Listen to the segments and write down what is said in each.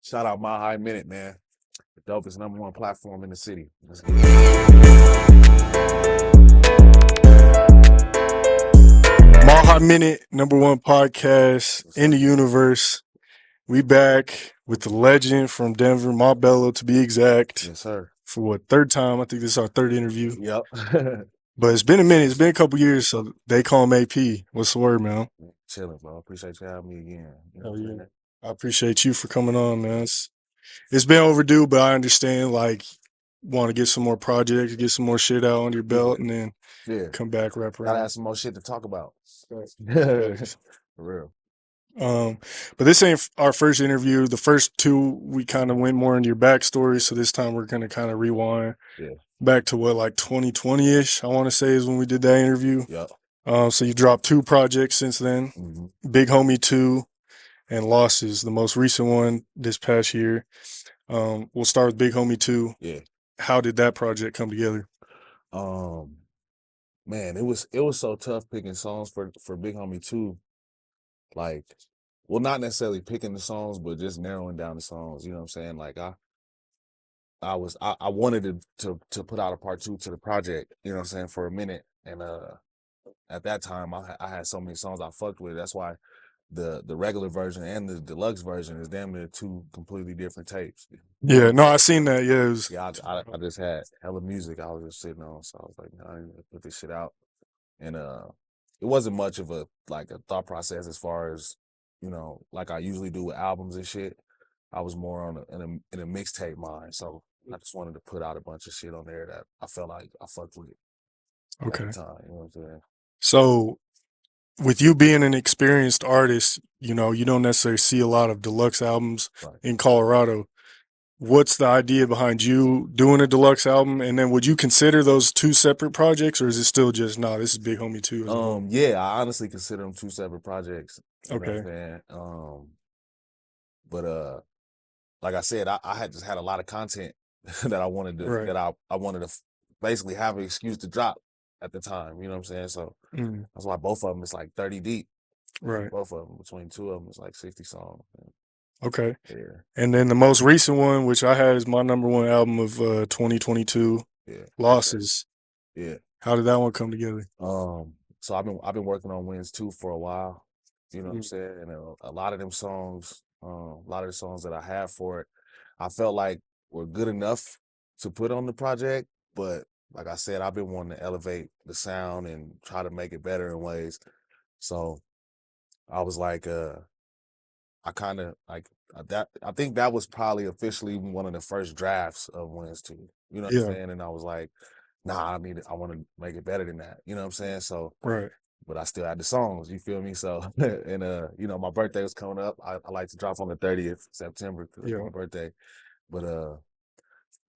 Shout out My High Minute, man. The dopest #1 platform in the city. Let's get it. My High Minute, #1 podcast in the universe. We back with the legend from Denver, Montbello to be exact. Yes, sir. For what, third time? I think this is our third interview. Yep. But it's been a minute. It's been a couple years, so they call him AP. What's the word, man? Chilling, bro. Appreciate you having me again. You know Oh, what I'm yeah. saying? I appreciate you for coming on, man. It's been overdue, but I understand, like, want to get some more projects, get some more shit out on your belt, and then come back, wrap Gotta around. have some more shit to talk about. Thanks. For real. But this ain't our first interview. The first two, we kind of went more into your backstory. So this time we're going to kind of rewind back to what, like 2020-ish, I want to say, is when we did that interview. Yep. So you dropped 2 projects since then, Big Homie 2 and Losses, the most recent one this past year. We'll start with Big Homie 2. Yeah. How did that project come together? Man, it was so tough picking songs for Big Homie 2. Like, well, not necessarily picking the songs, but just narrowing down the songs. You know what I'm saying? Like I wanted to put out a part 2 to the project, you know what I'm saying, for a minute. And at that time I had so many songs I fucked with. That's why the regular version and the deluxe version is damn near 2 completely different tapes. Yeah, no, I seen that. Yeah, it was... Yeah, I just had hella music I was just sitting on, so I was like, no, I need to put this shit out. And it wasn't much of a thought process as far as, you know, like I usually do with albums and shit. I was more on in a mixtape mind, so I just wanted to put out a bunch of shit on there that I felt like I fucked with at the time. You know what I'm saying? So, with you being an experienced artist, you know, you don't necessarily see a lot of deluxe albums in Colorado. What's the idea behind you doing a deluxe album? And then would you consider those 2 separate projects, or is it still just, nah, this is Big Homie 2? Yeah, I honestly consider them 2 separate projects. You know Okay. what I'm saying? But like I said, I had just had a lot of content that I wanted to I wanted to basically have an excuse to drop at the time. You know what I'm saying? So that's why both of them is like 30 deep. Right. Both of them, between 2 of them, is like 60 songs. Okay. Yeah. And then the most recent one, which I had as my #1 album of 2022, Losses. Yeah. How did that one come together? So I've been working on Wins 2 for a while. You know what I'm saying? And a lot of them songs, a lot of the songs that I have for it, I felt like were good enough to put on the project. But like I said, I've been wanting to elevate the sound and try to make it better in ways. So I was like, I kind of like that. I think that was probably officially one of the first drafts of Wins 2. You know what I'm saying? And I was like, nah, I want to make it better than that. You know what I'm saying? So, but I still had the songs, you feel me? So, and you know, my birthday was coming up. I like to drop on the 30th September because it's my birthday. But I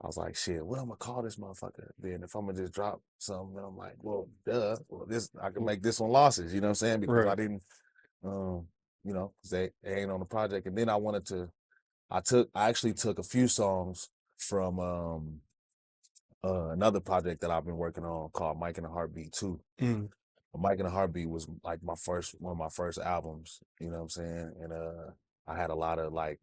was like, shit, what am I gonna call this motherfucker? Then if I'm gonna just drop something, then I'm like, well, duh, well, I can make this one Losses, you know what I'm saying? Because I didn't you know, they ain't on the project. And then I actually took a few songs from another project that I've been working on called Mike and a Heartbeat 2. Mike and a Heartbeat was like one of my first albums, you know what I'm saying? And I had a lot of like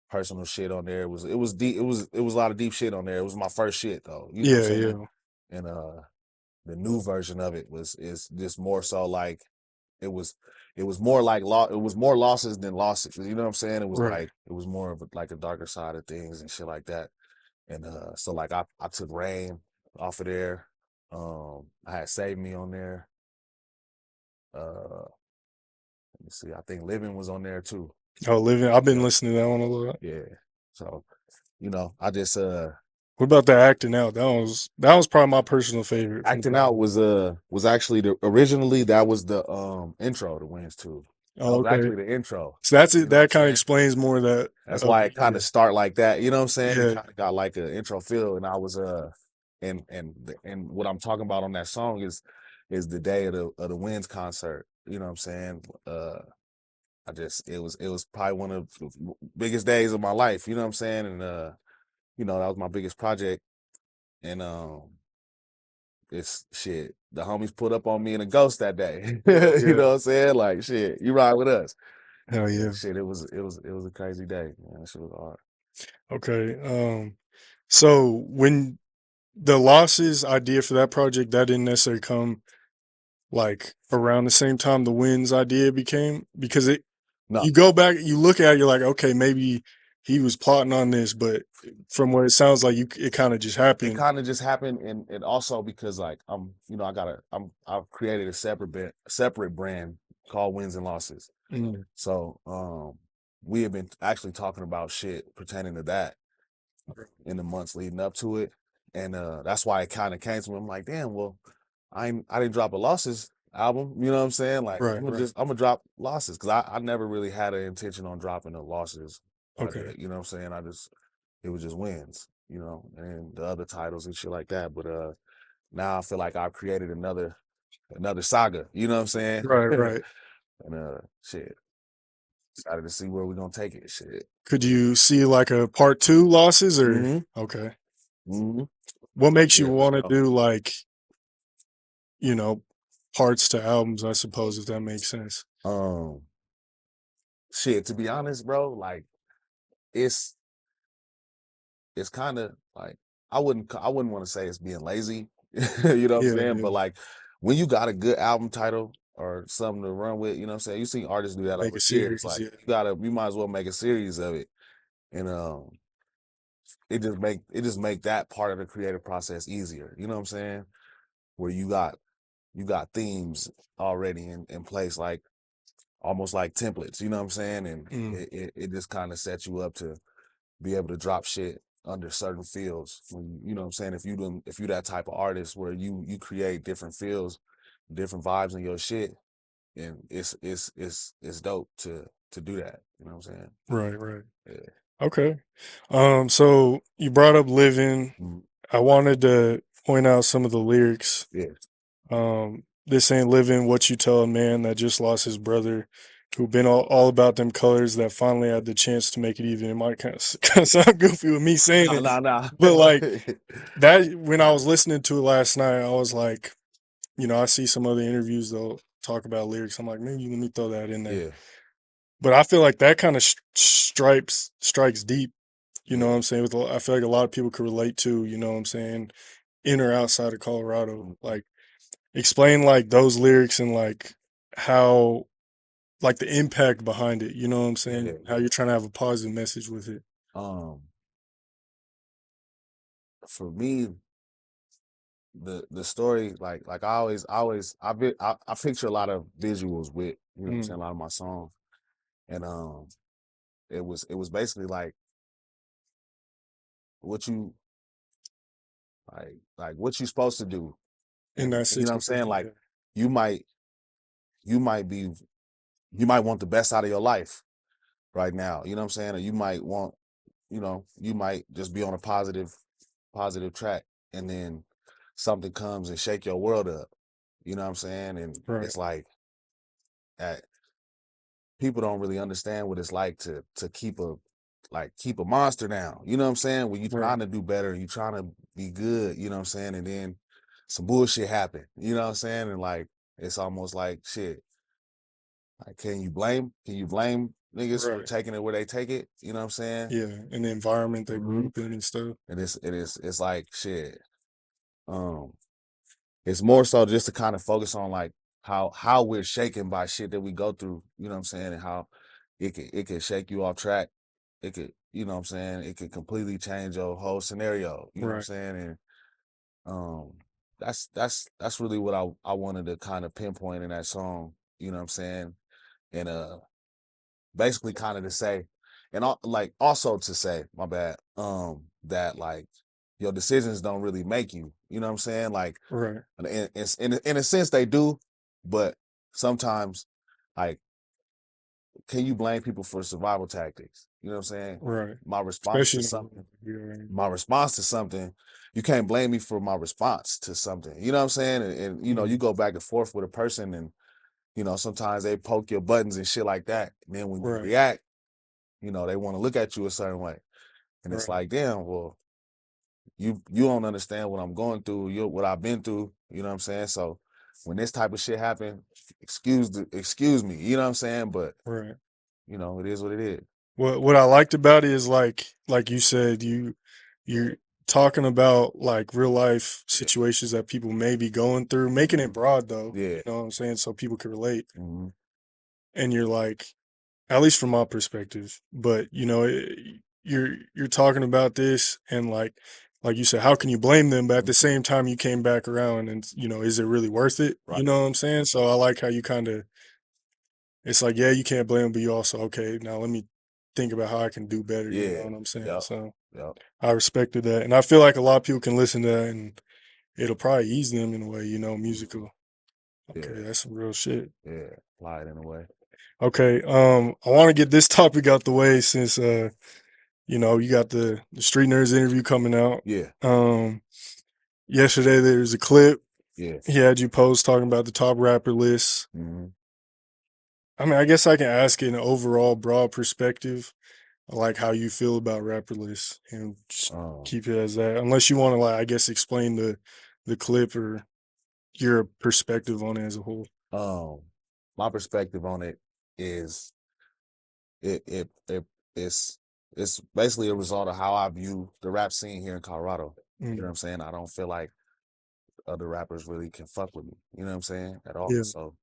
personal shit on there. It was deep, it was a lot of deep shit on there. It was my first shit though. You know what I'm saying? And the new version of it is just more so like it was more like it was more losses than losses. You know what I'm saying? It was like it was more of like a darker side of things and shit like that. And so like I took Rain off of there. I had Save Me on there. Let me see. I think Living was on there too. Oh, Living. I've been listening to that one a lot. Yeah. So, you know, I just what about that Acting Out? That was probably my personal favorite. Acting Out was actually originally that was the intro to Wins 2. That was actually the intro. So that's it. That kind of explains more of that. That's why it kind of start like that. You know what I'm saying? It kind of got like an intro feel, and I was and what I'm talking about on that song is the day of the Wins concert. You know what I'm saying? It was probably one of the biggest days of my life. You know what I'm saying? And you know, that was my biggest project, and it's shit. The homies put up on me in a Ghost that day. You know what I'm saying? Like shit, you ride with us. Hell yeah. Shit, it was a crazy day, man. That shit was hard. Okay. So when the losses idea for that project, that didn't necessarily come like around the same time the wins idea became, because you go back, you look at it, you're like, okay, maybe he was plotting on this, but from what it sounds like, it kind of just happened. It kind of just happened, and also because like I've created a separate brand called Wins and Losses. So we have been actually talking about shit pertaining to that in the months leading up to it, and that's why it kind of came to me. I'm like, damn, well, I didn't drop a Losses album, you know what I'm saying? Like I'm gonna drop Losses, because I never really had an intention on dropping the Losses project, you know what I'm saying? It was just Wins, you know, and the other titles and shit like that. But now I feel like I've created another saga, you know what I'm saying? Right. And shit, excited to see where we're gonna take it. Shit. Could you see like a part 2 Losses or okay? What makes you want to do like, you know, parts to albums, I suppose, if that makes sense? Shit, to be honest, bro, like it's kind of like I wouldn't want to say it's being lazy, you know what I'm saying? But like when you got a good album title or something to run with, you know what I'm saying? You see artists do that over years. Like you might as well make a series of it. And it just make that part of the creative process easier. You know what I'm saying? Where you got themes already in place, like almost like templates, you know what I'm saying? And it just kind of sets you up to be able to drop shit under certain fields. When, you know what I'm saying? If you that type of artist where you create different fields, different vibes in your shit, and it's dope to do that. You know what I'm saying? Right. Yeah. Okay. So you brought up Living. I wanted to point out some of the lyrics. This ain't living what you tell a man that just lost his brother, who been all about them colors, that finally had the chance to make it even. It might kind of sound goofy with me saying it. Nah. But like that, when I was listening to it last night, I was like, you know, I see some other interviews, they'll talk about lyrics. I'm like, maybe let me throw that in there. Yeah. But I feel like that kind of strikes deep. You know what I'm saying? I feel like a lot of people could relate to, you know what I'm saying, in or outside of Colorado. Like, explain like those lyrics and like how, like the impact behind it. You know what I'm saying? How you're trying to have a positive message with it. For me, the story, like I picture a lot of visuals with, you know what I'm saying, a lot of my songs, and it was basically like what you what you supposed to do In that you know what I'm saying, like you might want the best out of your life right now, you know what I'm saying, or you might want, you might just be on a positive track, and then something comes and shake your world up, you know what I'm saying, and it's like at people don't really understand what it's like to keep a monster down. You know what I'm saying? When you're trying to do better and you're trying to be good, you know what I'm saying? And then some bullshit happen. You know what I'm saying? And like it's almost like shit. Like can you blame niggas for taking it where they take it? You know what I'm saying? Yeah, and the environment they grew up in and stuff. And it's like shit. It's more so just to kind of focus on like how we're shaken by shit that we go through, you know what I'm saying, and how it could shake you off track. It could, you know what I'm saying, it could completely change your whole scenario, you know what I'm saying? And that's really what I wanted to kind of pinpoint in that song, you know what I'm saying? And basically kind of to say, and like also to say, my bad, that like your decisions don't really make you, you know what I'm saying? Like in a sense they do, but sometimes like can you blame people for survival tactics? You know what I'm saying? My response to something. You can't blame me for my response to something. You know what I'm saying? And you know, you go back and forth with a person, and you know, sometimes they poke your buttons and shit like that. And then when you react, you know, they want to look at you a certain way. And it's like, damn, well, you don't understand what I'm going through, what I've been through, you know what I'm saying? So when this type of shit happen, excuse me, you know what I'm saying? But you know, it is what it is. What I liked about it is like you said, you're talking about like real life situations that people may be going through, making it broad though. Yeah. You know what I'm saying? So people can relate. Mm-hmm. And you're like, at least from my perspective, but you know, you're talking about this and like you said, how can you blame them? But at the same time, you came back around and, you know, is it really worth it? Right. You know what I'm saying? So I like how you kind of, it's like, yeah, you can't blame them, but you also, okay, now let me think about how I can do better. You know what I'm saying? Yep. So Yep. I respected that. And I feel like a lot of people can listen to that and it'll probably ease them in a way, you know, musical. Okay, Yeah. that's some real shit. Yeah. Apply it in a way. Okay, I want to get this topic out the way since you know, you got the Street Nerds interview coming out. Yeah. Yesterday there was a clip. Yeah. He had you post talking about the top rapper list. Mm-hmm. I mean, I guess I can ask in an overall broad perspective, like how you feel about rapper lists, and just keep it as that. Unless you want to, like, I guess, explain the clip or your perspective on it as a whole. My perspective on it is it's basically a result of how I view the rap scene here in Colorado. You know what I'm saying? I don't feel like other rappers really can fuck with me. You know what I'm saying? At all. Yeah. So,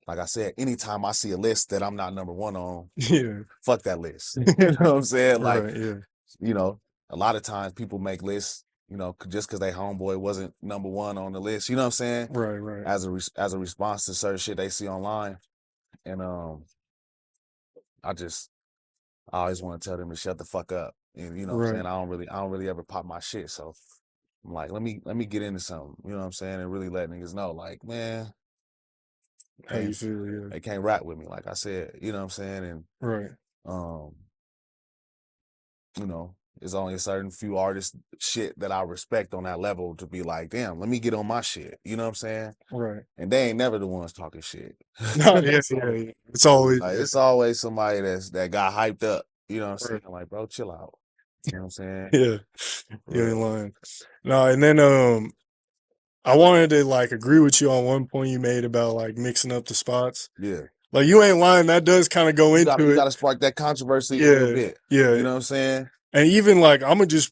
like I said, anytime I see a list that I'm not number one on, Yeah, fuck that list. You know what I'm saying? Like, right, yeah, you know, a lot of times people make lists, you know, just because they homeboy wasn't number one on the list. You know what I'm saying? right. As a response to certain shit they see online, and I always want to tell them to shut the fuck up. And you know what I'm saying? I don't really ever pop my shit. So I'm like, let me get into something, you know what I'm saying? And really let niggas know, like, man, how you feel, yeah. They can't rap with me, like I said, you know what I'm saying? And you know, there's only a certain few artists shit that I respect on that level to be like, damn, let me get on my shit. You know what I'm saying? Right. And they ain't never the ones talking shit. No, yeah. It's always like, it's always somebody that got hyped up. You know what I'm saying? Like, bro, chill out. You know what I'm saying? Yeah. You ain't lying. No, and then I wanted to like agree with you on one point you made about like mixing up the spots. Yeah. Like you ain't lying, that does kind of go into it. You gotta spark that controversy a little bit. Yeah. You know what I'm saying? And even like I'ma just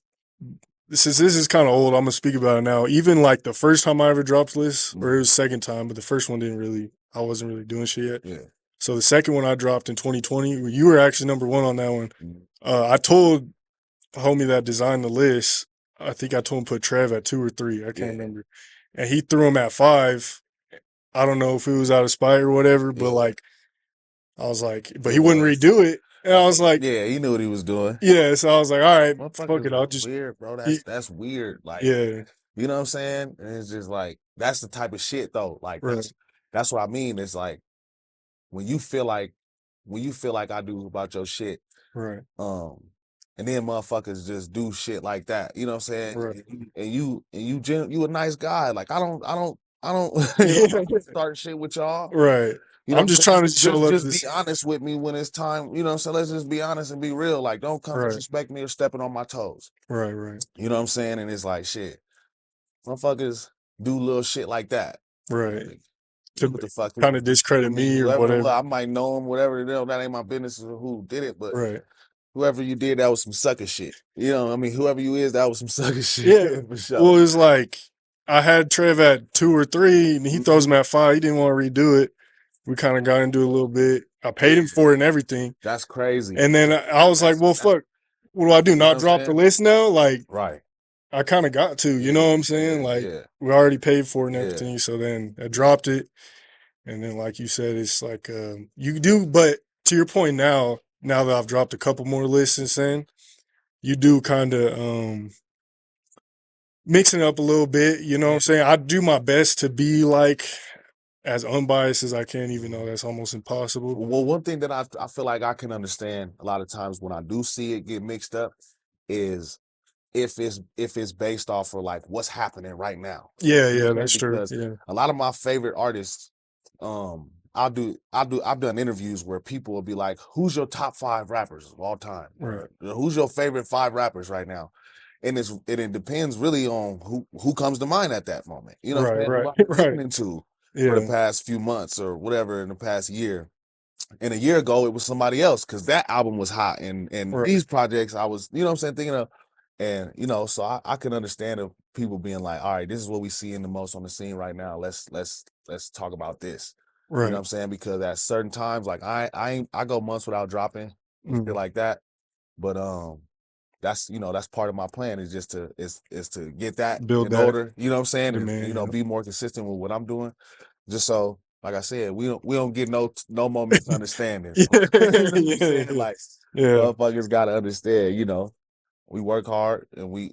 since this is kind of old, I'm gonna speak about it now. Even like the first time I ever dropped lists, or it was the second time, but the first one I wasn't really doing shit yet. Yeah. So the second one I dropped in 2020, you were actually number one on that one. I told homie that designed the list, I think I told him put Trev at 2 or 3. I can't remember. And he threw him at 5. I don't know if it was out of spite or whatever, but like I was like, but he wouldn't redo it. And I was like, yeah, he knew what he was doing. Yeah, so I was like, all right, fuck it. I'll just weird, bro. That's weird. Like, yeah, you know what I'm saying? And it's just like that's the type of shit though. Like that's what I mean. It's like when you feel like I do about your shit, right. And then motherfuckers just do shit like that. You know what I'm saying? Right. And you a nice guy. Like I don't start shit with y'all. Right. You know, I'm just trying to show just be honest with me when it's time. You know what I'm saying? Let's just be honest and be real. Like, don't come disrespect me or stepping on my toes. Right. You know what I'm saying? And it's like, shit, motherfuckers do little shit like that. Right. Like, what the fuck? Kind of discredit me or whatever. I might know him, whatever. That ain't my business who did it, but whoever you did, that was some sucker shit. You know, I mean, whoever you is, that was some sucker shit. Yeah, for sure. Well, it's like I had Trev at 2 or 3, and he throws him at 5. He didn't want to redo it. We kind of got into it a little bit. I paid him for it and everything. That's crazy. And then I was like, well, fuck, what do I do? Not drop the list now? Like, I kind of got to, you know what I'm saying? Like, we already paid for it and everything. So then I dropped it. And then, like you said, it's like, you do, but to your point now that I've dropped a couple more lists since then, you do kind of mixing up a little bit, you know what I'm saying? I do my best to be like as unbiased as I can, even though that's almost impossible. Well, one thing that I feel like I can understand a lot of times when I do see it get mixed up is if it's based off of like what's happening right now. Yeah, that's true. Yeah. A lot of my favorite artists, I've done interviews where people will be like, who's your top 5 rappers of all time? Right. Who's your favorite 5 rappers right now? And it depends really on who comes to mind at that moment. You know what I'm saying? Who I've been listening to for the past few months or whatever in the past year. And a year ago, it was somebody else because that album was hot. And Right. these projects, I was, you know what I'm saying, thinking of, and you know, so I can understand of people being like, all right, this is what we see in the most on the scene right now. Let's talk about this. You know what Right. I'm saying? Because at certain times, like I go months without dropping, shit like that. But that's, you know, that's part of my plan is just to is to get that Build in that order, you know what I'm saying? And, demand, you know, yeah. be more consistent with what I'm doing. Just so, like I said, we don't get no more misunderstandings. Yeah, You know what I'm yeah, saying? yeah. Like Yeah. motherfuckers gotta understand, you know, we work hard and we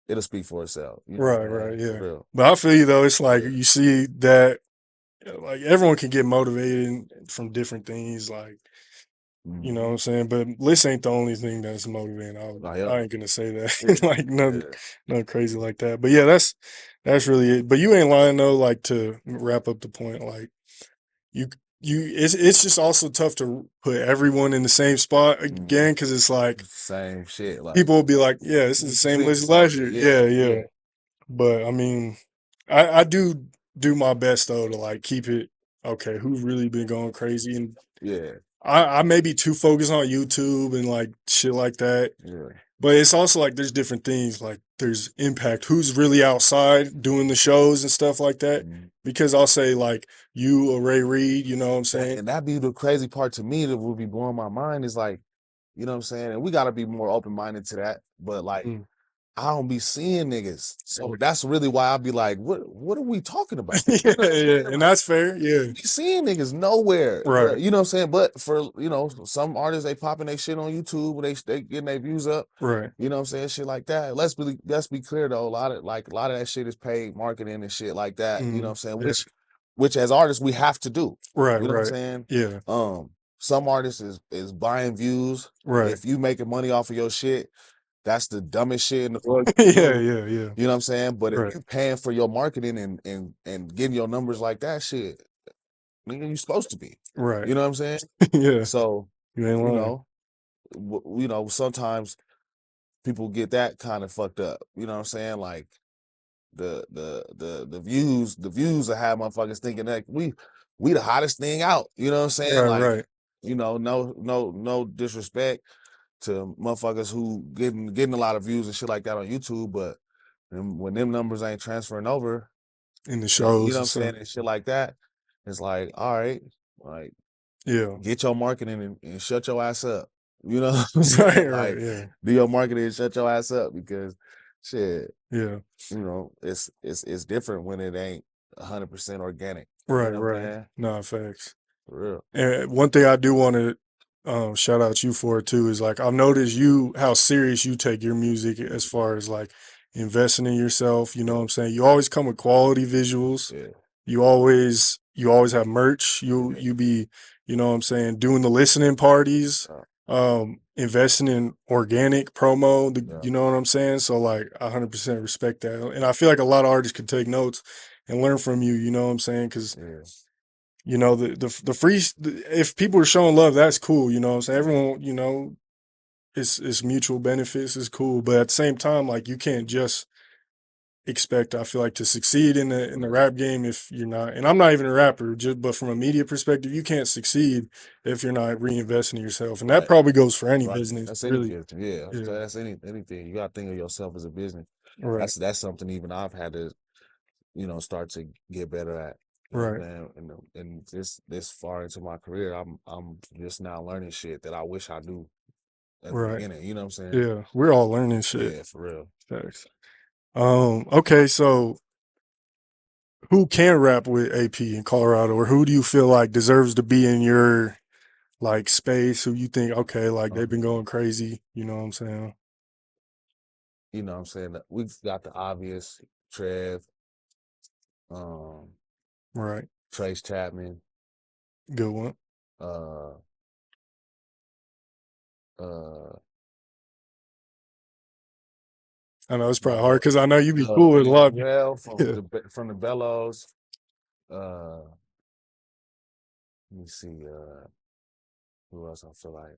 it'll speak for itself. You know what Right, I'm saying? right, For yeah. real. But I feel you though. It's like Yeah. you see that like everyone can get motivated from different things, like you know what I'm saying? But this ain't the only thing that's motivating. I ain't gonna say that. Yeah. Like nothing, Yeah. nothing crazy like that. But yeah, that's really it. But you ain't lying though, like to wrap up the point, like you it's just also tough to put everyone in the same spot again, because it's like Same shit. Like people will be like, yeah, this is the same list as last year. Yeah, yeah. But I mean, I do my best though to like keep it okay, who's really been going crazy. And yeah. I may be too focused on YouTube and like shit like that. Yeah. But it's also like there's different things, like there's impact. Who's really outside doing the shows and stuff like that? Because I'll say like you or Ray Reed, you know what I'm saying? And that'd be the crazy part to me that would be blowing my mind is like, you know what I'm saying? And we gotta be more open minded to that. But like I don't be seeing niggas. So that's really why I'd be like, what are we talking about? Yeah, You know what I'm yeah. saying? And Like, that's fair. Yeah. be seeing niggas nowhere. Right. You know what I'm saying? But for, you know, some artists, they popping their shit on YouTube and they getting their views up. Right. You know what I'm saying? Shit like that. Let's be clear though. A lot of that shit is paid marketing and shit like that. You know what I'm saying? Yeah. Which as artists we have to do. Right, You know what I'm right. saying? Yeah. Some artists is buying views. Right. If you making money off of your shit, that's the dumbest shit in the world. Yeah, yeah, yeah. You know what I'm saying? But Right. if you paying for your marketing and getting your numbers like that, shit, nigga, you supposed to be. Right. You know what I'm saying? Yeah. So, You ain't lying. you know, sometimes people get that kind of fucked up. You know what I'm saying? Like the views that have motherfuckers thinking that we the hottest thing out. You know what I'm saying? Right, Like, right. you know, no disrespect to motherfuckers who getting a lot of views and shit like that on YouTube, but when them numbers ain't transferring over In the you know shows what and I'm saying, stuff. and shit like that, it's like, all right, like Yeah. get your marketing and shut your ass up. You know what I'm Right, saying? right, Like yeah. do your marketing and shut your ass up because shit, Yeah. you know, it's different when it ain't 100% organic. You Right, know what I'm right. saying? Nah, facts. For real. And one thing I do want to shout out you for too is like I've noticed you how serious you take your music as far as like investing in yourself. You know what I'm saying? You always come with quality visuals. Yeah. You always have merch. You be, you know what I'm saying, doing the listening parties, investing in organic promo. You know what I'm saying? So like I 100% respect that, and I feel like a lot of artists could take notes and learn from you. You know what I'm saying? Because you know, the free, if people are showing love, that's cool. You know what I'm saying? Everyone, you know, it's mutual benefits, is cool. But at the same time, like you can't just expect, I feel like, to succeed in the rap game if you're not, and I'm not even a rapper, just but from a media perspective, you can't succeed if you're not reinvesting in yourself. And that probably goes for any business. That's any Really. business. Yeah. Yeah. So that's anything. You gotta think of yourself as a business. Right. That's something even I've had to, you know, start to get better at. You know Right. what I'm saying? And this far into my career, I'm just now learning shit that I wish I knew at the Right. beginning. You know what I'm saying? Yeah. We're all learning shit. Yeah, for real. Thanks. Okay, so who can rap with AP in Colorado, or who do you feel like deserves to be in your like space? Who you think, okay, like they've been going crazy? You know what I'm saying? You know what I'm saying? We've got the obvious Trev, Right. Trayce Chapman, Good one. uh, I know it's probably hard because I know you be cool with a lot of well, yeah. from the Bellows. Let me see, who else I feel like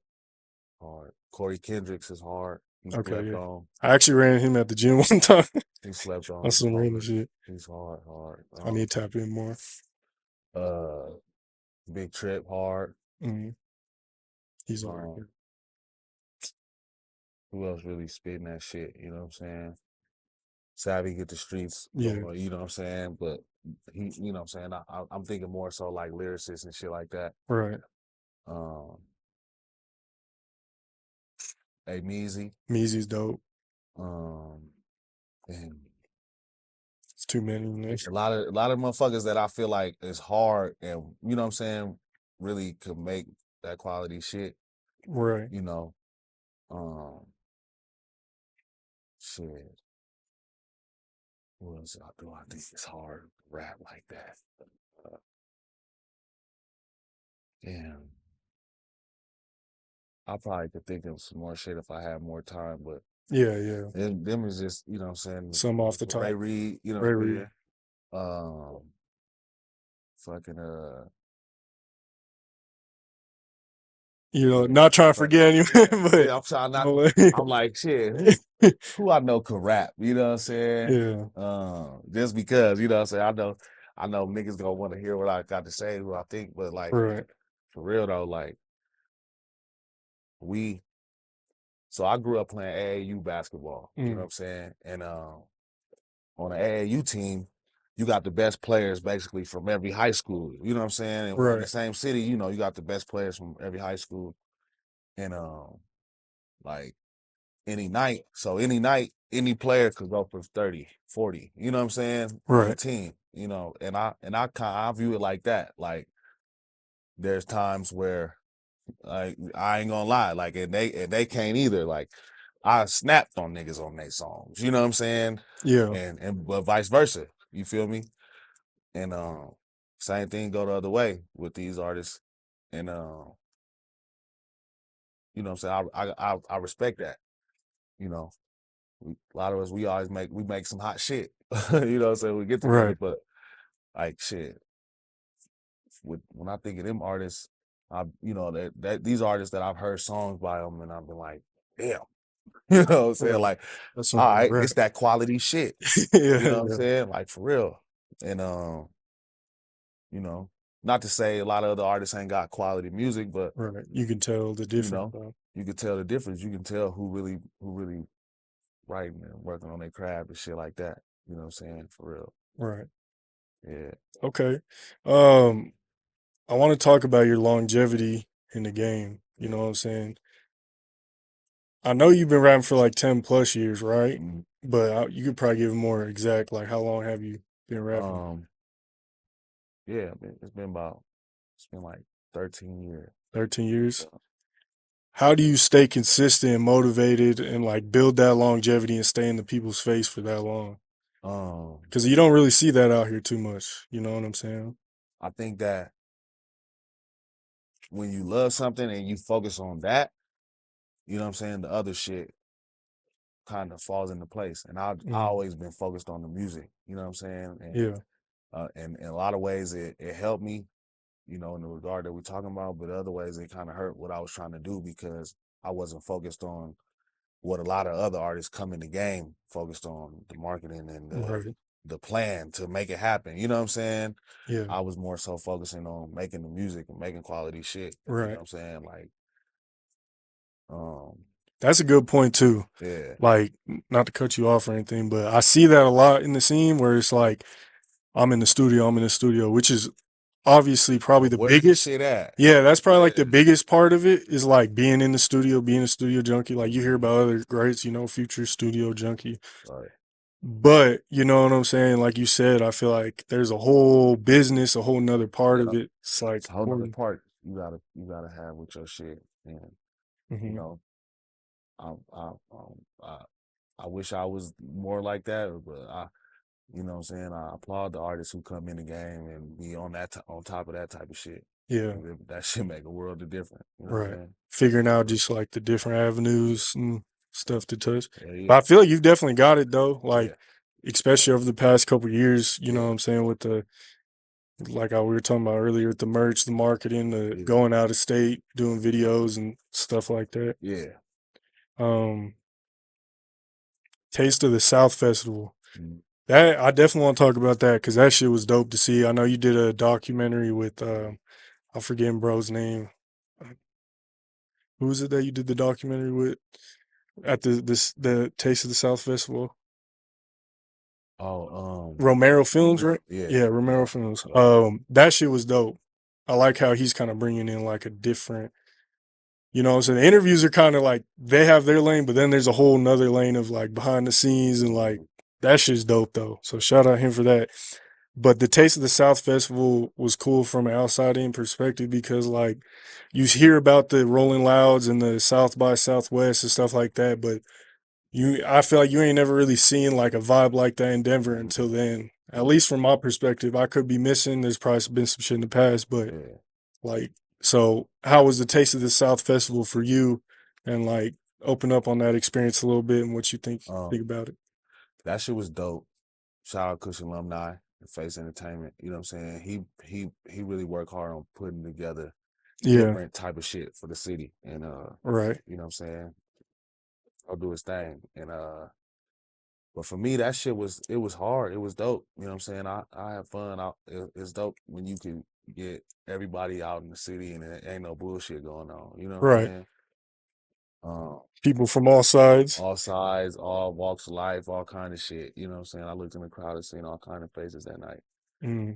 hard. Corey Kendricks is hard. He Okay, slept yeah. on. I actually ran him at the gym one time. He slept on. That's some random shit. He's hard. I need to tap in more. Big Trip, hard. He's hard. Who else really spitting that shit? You know what I'm saying? Savvy get the streets Yeah. going, you know what I'm saying? But he, you know what I'm saying? I'm thinking more so like lyricists and shit like that. Right. Hey, Meazy. Meazy's dope. And it's too many. A lot of motherfuckers that I feel like is hard and you know what I'm saying, really could make that quality shit. Right. You know. Shit. What else do I think it's hard to rap like that? Damn. I probably could think of some more shit if I had more time, but yeah. Them is just, you know what I'm saying? Some off the top. Ray Reed, you know Ray what I'm Reed. saying? Fucking you know, not trying to forget anyone, but yeah, I'm trying not I'm like, shit, who I know could rap, you know what I'm saying? Yeah. Just because, you know what I'm saying? I know niggas gonna want to hear what I got to say, what I think, but like right. for real though, like so I grew up playing AAU basketball, you know what I'm saying? And on the AAU team, you got the best players basically from every high school, you know what I'm saying? And in the same city, you know, you got the best players from every high school. And like any night, any player could go for 30, 40, you know what I'm saying? On the team, you know, and I view it like that. Like there's times where like I ain't gonna lie, like and they can't either. Like I snapped on niggas on their songs, you know what I'm saying? Yeah. And but vice versa. You feel me? And same thing go the other way with these artists. And you know what I'm saying? I respect that. You know, a lot of us we make some hot shit. You know what I'm saying? We get together, but like shit. When I think of them artists, you know that these artists that I've heard songs by them, and I've been like, damn, you know what I'm saying? Like, that's all right, it's that quality shit. yeah, you know what I'm saying? Like for real. And you know, not to say a lot of other artists ain't got quality music, but you can tell the difference. You know, you can tell the difference. You can tell who really writing and working on their craft and shit like that. You know what I'm saying? For real. Right. Yeah. Okay. I want to talk about your longevity in the game. You know what I'm saying? I know you've been rapping for like 10 plus years, right? But you could probably give more exact, like how long have you been rapping? Yeah, it's been like 13 years. 13 years? How do you stay consistent and motivated and like build that longevity and stay in the people's face for that long? Because you don't really see that out here too much. You know what I'm saying? I think that when you love something and you focus on that, you know what I'm saying, the other shit kind of falls into place. And I always been focused on the music, you know what I'm saying? And, yeah. And in a lot of ways it helped me, you know, in the regard that we're talking about, but other ways it kind of hurt what I was trying to do because I wasn't focused on what a lot of other artists come in the game focused on, the marketing and the plan to make it happen. You know what I'm saying? Yeah. I was more so focusing on making the music and making quality shit. You know what I'm saying? Like, that's a good point too. Yeah. Like, not to cut you off or anything, but I see that a lot in the scene where it's like, I'm in the studio, which is obviously probably the biggest. Shit at? Yeah, that's probably like the biggest part of it is like being in the studio, being a studio junkie. Like you hear about other greats, you know, Future studio junkie. Right. But you know what I'm saying? Like you said, I feel like there's a whole business, a whole nother part of it. It's like a whole nother part you gotta have with your shit. And you know, I wish I was more like that, but you know what I'm saying? I applaud the artists who come in the game and be on on top of that type of shit. Yeah. That shit make a world of difference. You know right. Figuring out just like the different avenues and stuff to touch. But I feel like you've definitely got it though. Like, especially over the past couple of years, you know what I'm saying? With the, like we were talking about earlier, with the merch, the marketing, the going out of state, doing videos and stuff like that. Yeah. Taste of the South Festival. That I definitely want to talk about that because that shit was dope to see. I know you did a documentary with I'm forgetting bro's name. Who was it that you did the documentary with at the Taste of the South Festival? Romero Films, right? Yeah, Romero Films. That shit was dope. I like how he's kind of bringing in like a different, so the interviews are kind of like they have their lane, but then there's a whole nother lane of like behind the scenes and like that shit's dope though. So shout out him for that. But the Taste of the South Festival was cool from an outside in perspective because like you hear about the Rolling Louds and the South by Southwest and stuff like that, but I feel like you ain't never really seen like a vibe like that in Denver until then. At least from my perspective, I could be missing. There's probably been some shit in the past, but like, so how was the Taste of the South Festival for you? And like, open up on that experience a little bit and what you think about it. That shit was dope. Shout out Chrisean alumni and Face Entertainment. You know what I'm saying? He really worked hard on putting together different type of shit for the city. And right. You know what I'm saying? I'll do his thing. And but for me, that shit was hard. It was dope. You know what I'm saying? I have fun. It's dope when you can get everybody out in the city and there ain't no bullshit going on. You know what I'm saying? People from all sides, all walks of life, all kind of shit. You know what I'm saying? I looked in the crowd and seen all kind of faces that night.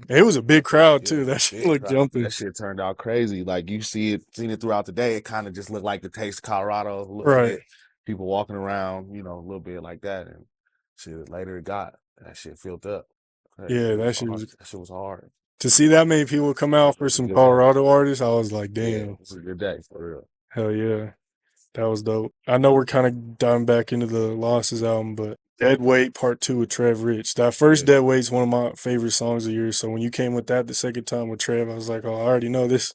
It was a big crowd too. That shit looked jumping. That shit turned out crazy. Like you seen it throughout the day. It kind of just looked like the Taste of Colorado a little bit. People walking around, a little bit like that. And shit, later it got that shit filled up. That shit was hard. To see that many people come out for some Colorado artists, I was like, damn. Yeah, it's a good day for real. Hell yeah. That was dope. I know we're kind of diving back into the Losses album, but Dead Weight Part 2 with Trev Rich. That first Dead Weight's one of my favorite songs of yours. So when you came with that the second time with Trev, I was like, oh, I already know this.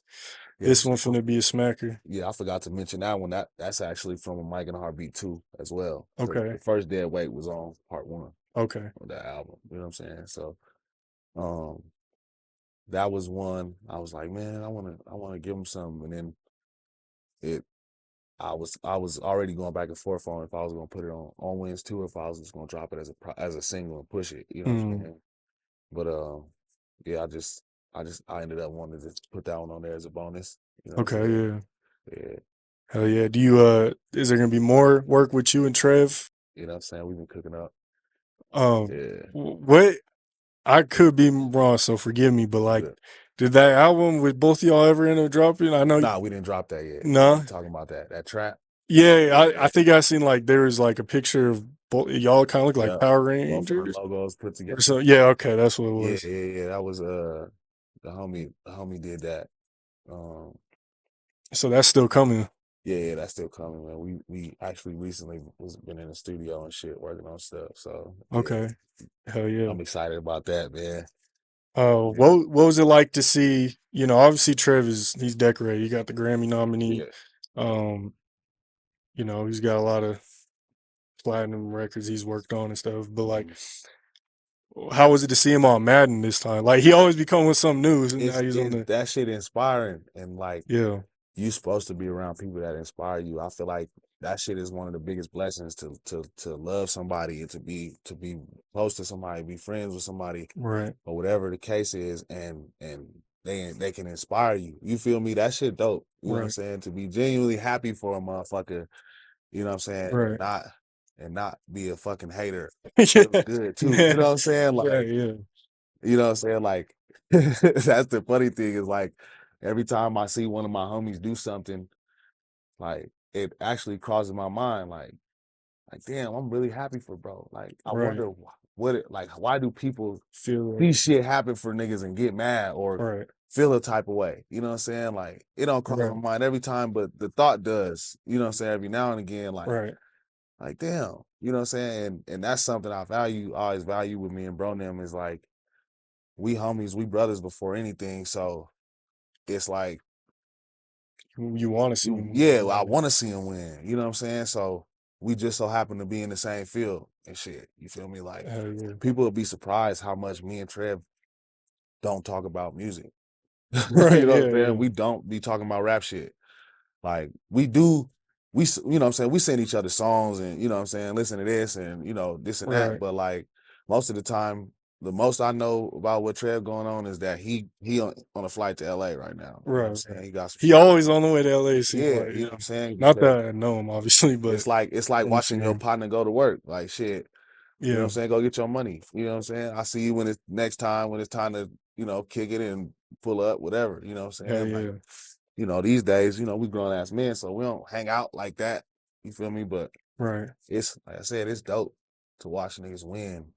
This one's finna be a smacker. Yeah, I forgot to mention that one. That's actually from a Mike and Heartbeat 2 as well. Okay. The first Dead Weight was on Part 1. Okay. Of that album. You know what I'm saying? So that was one. I was like, man, I wanna give him something. And then I was already going back and forth on if I was gonna put it on Wins 2 or if I was just gonna drop it as a single and push it. You know what I'm saying? But yeah, I ended up wanting to put that one on there as a bonus. You know okay, yeah. Hell yeah. Do you is there gonna be more work with you and Trev? You know what I'm saying? We've been cooking up. What I could be wrong, so forgive me, but like did that album with both of y'all ever end up dropping? I know we didn't drop that yet. No. Talking about that trap. Yeah, I think I seen like there was like a picture of both y'all kind of look like Power Rangers. Logos put together. So yeah, okay, that's what it was. Yeah. That was the homie did that. So that's still coming. Yeah, that's still coming, man. We actually recently been in the studio and shit working on stuff. So okay, hell yeah, I'm excited about that, man. What was it like to see? Obviously Trev he's decorated. He got the Grammy nominee. He's got a lot of platinum records he's worked on and stuff. But like, how was it to see him on Madden this time? Like he always be coming with something new. And now he's on that shit inspiring and like you supposed to be around people that inspire you. I feel like that shit is one of the biggest blessings to love somebody and to be close to somebody, be friends with somebody, right? Or whatever the case is, and they can inspire you. You feel me? That shit dope. You know what I'm saying? To be genuinely happy for a motherfucker, you know what I'm saying? Right. And not be a fucking hater. Good too. You know what I'm saying? Like, you know what I'm saying? Like, that's the funny thing is like every time I see one of my homies do something, like it actually crosses my mind, like damn, I'm really happy for bro. Like, I wonder why do people see shit happen for niggas and get mad or feel a type of way? You know what I'm saying? Like, it don't cross my mind every time, but the thought does. You know what I'm saying? Every now and again, like damn, you know what I'm saying? And that's something I always value with me and bro them is like, we homies, we brothers before anything. So it's like you want to see him win. Yeah, I want to see him win. You know what I'm saying? So we just so happen to be in the same field and shit. You feel me? Like people will be surprised how much me and Trev don't talk about music. You know what I'm saying? We don't be talking about rap shit. Like we do, you know what I'm saying? We send each other songs and you know what I'm saying, listen to this and this and that. But like most of the time the most I know about what Trev going on is that he on a flight to LA right now. You know what I'm saying? He got some He shit. always on the way to LA. It seems Yeah, like, you know what I'm saying? not that I know him, obviously, but it's like watching your partner go to work. Like shit. You know what I'm saying? Go get your money. You know what I'm saying? I see you when it's next time when it's time to, you know, kick it and pull up, whatever. You know what I'm saying? Hell yeah. Like, you know, these days, you know, we grown ass men, so we don't hang out like that. You feel me? But it's like I said, it's dope to watch niggas win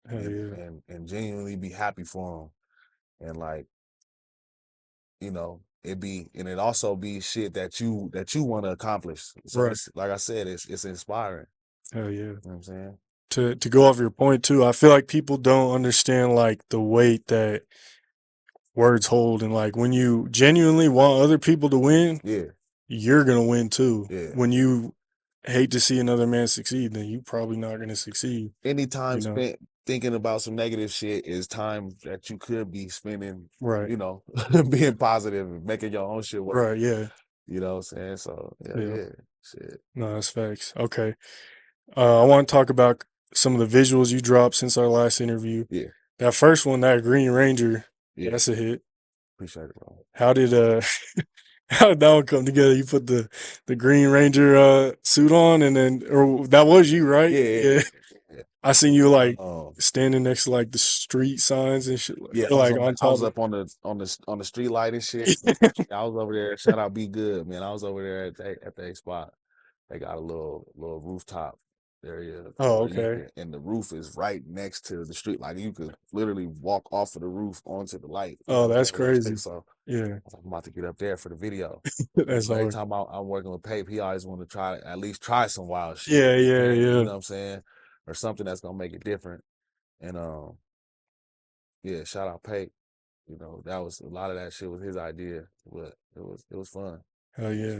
and genuinely be happy for them. And like, you know, it also be shit that you want to accomplish. So it's like I said, it's inspiring. Hell yeah. You know what I'm saying? To go off your point too, I feel like people don't understand like the weight that words hold, and like when you genuinely want other people to win, you're gonna win too. When you hate to see another man succeed, then you probably not gonna succeed. Any time spent thinking about some negative shit is time that you could be spending, you know, being positive and making your own shit work. You know what I'm saying? So yeah, shit. No, that's facts. Okay. I want to talk about some of the visuals you dropped since our last interview. That first one, that Green Ranger, that's a hit. Appreciate it, bro. How did how did that one come together? You put the Green Ranger suit on, and then, or that was you, right? Yeah. I seen you like standing next to like the street signs and shit. Like I was up on the street light and shit. I was over there. Shout out Be Good, man. I was over there at the spot. They got a little rooftop area. Oh, okay. And the roof is right next to the street. Like you could literally walk off of the roof onto the light. Oh, that's crazy. So I'm about to get up there for the video. That's every hard. time I'm working with Pape, he always want to at least try some wild shit. Yeah. You know what I'm saying? Or something that's gonna make it different. And shout out Pape. You know, that was a lot of that shit was his idea, but it was fun. Hell yeah.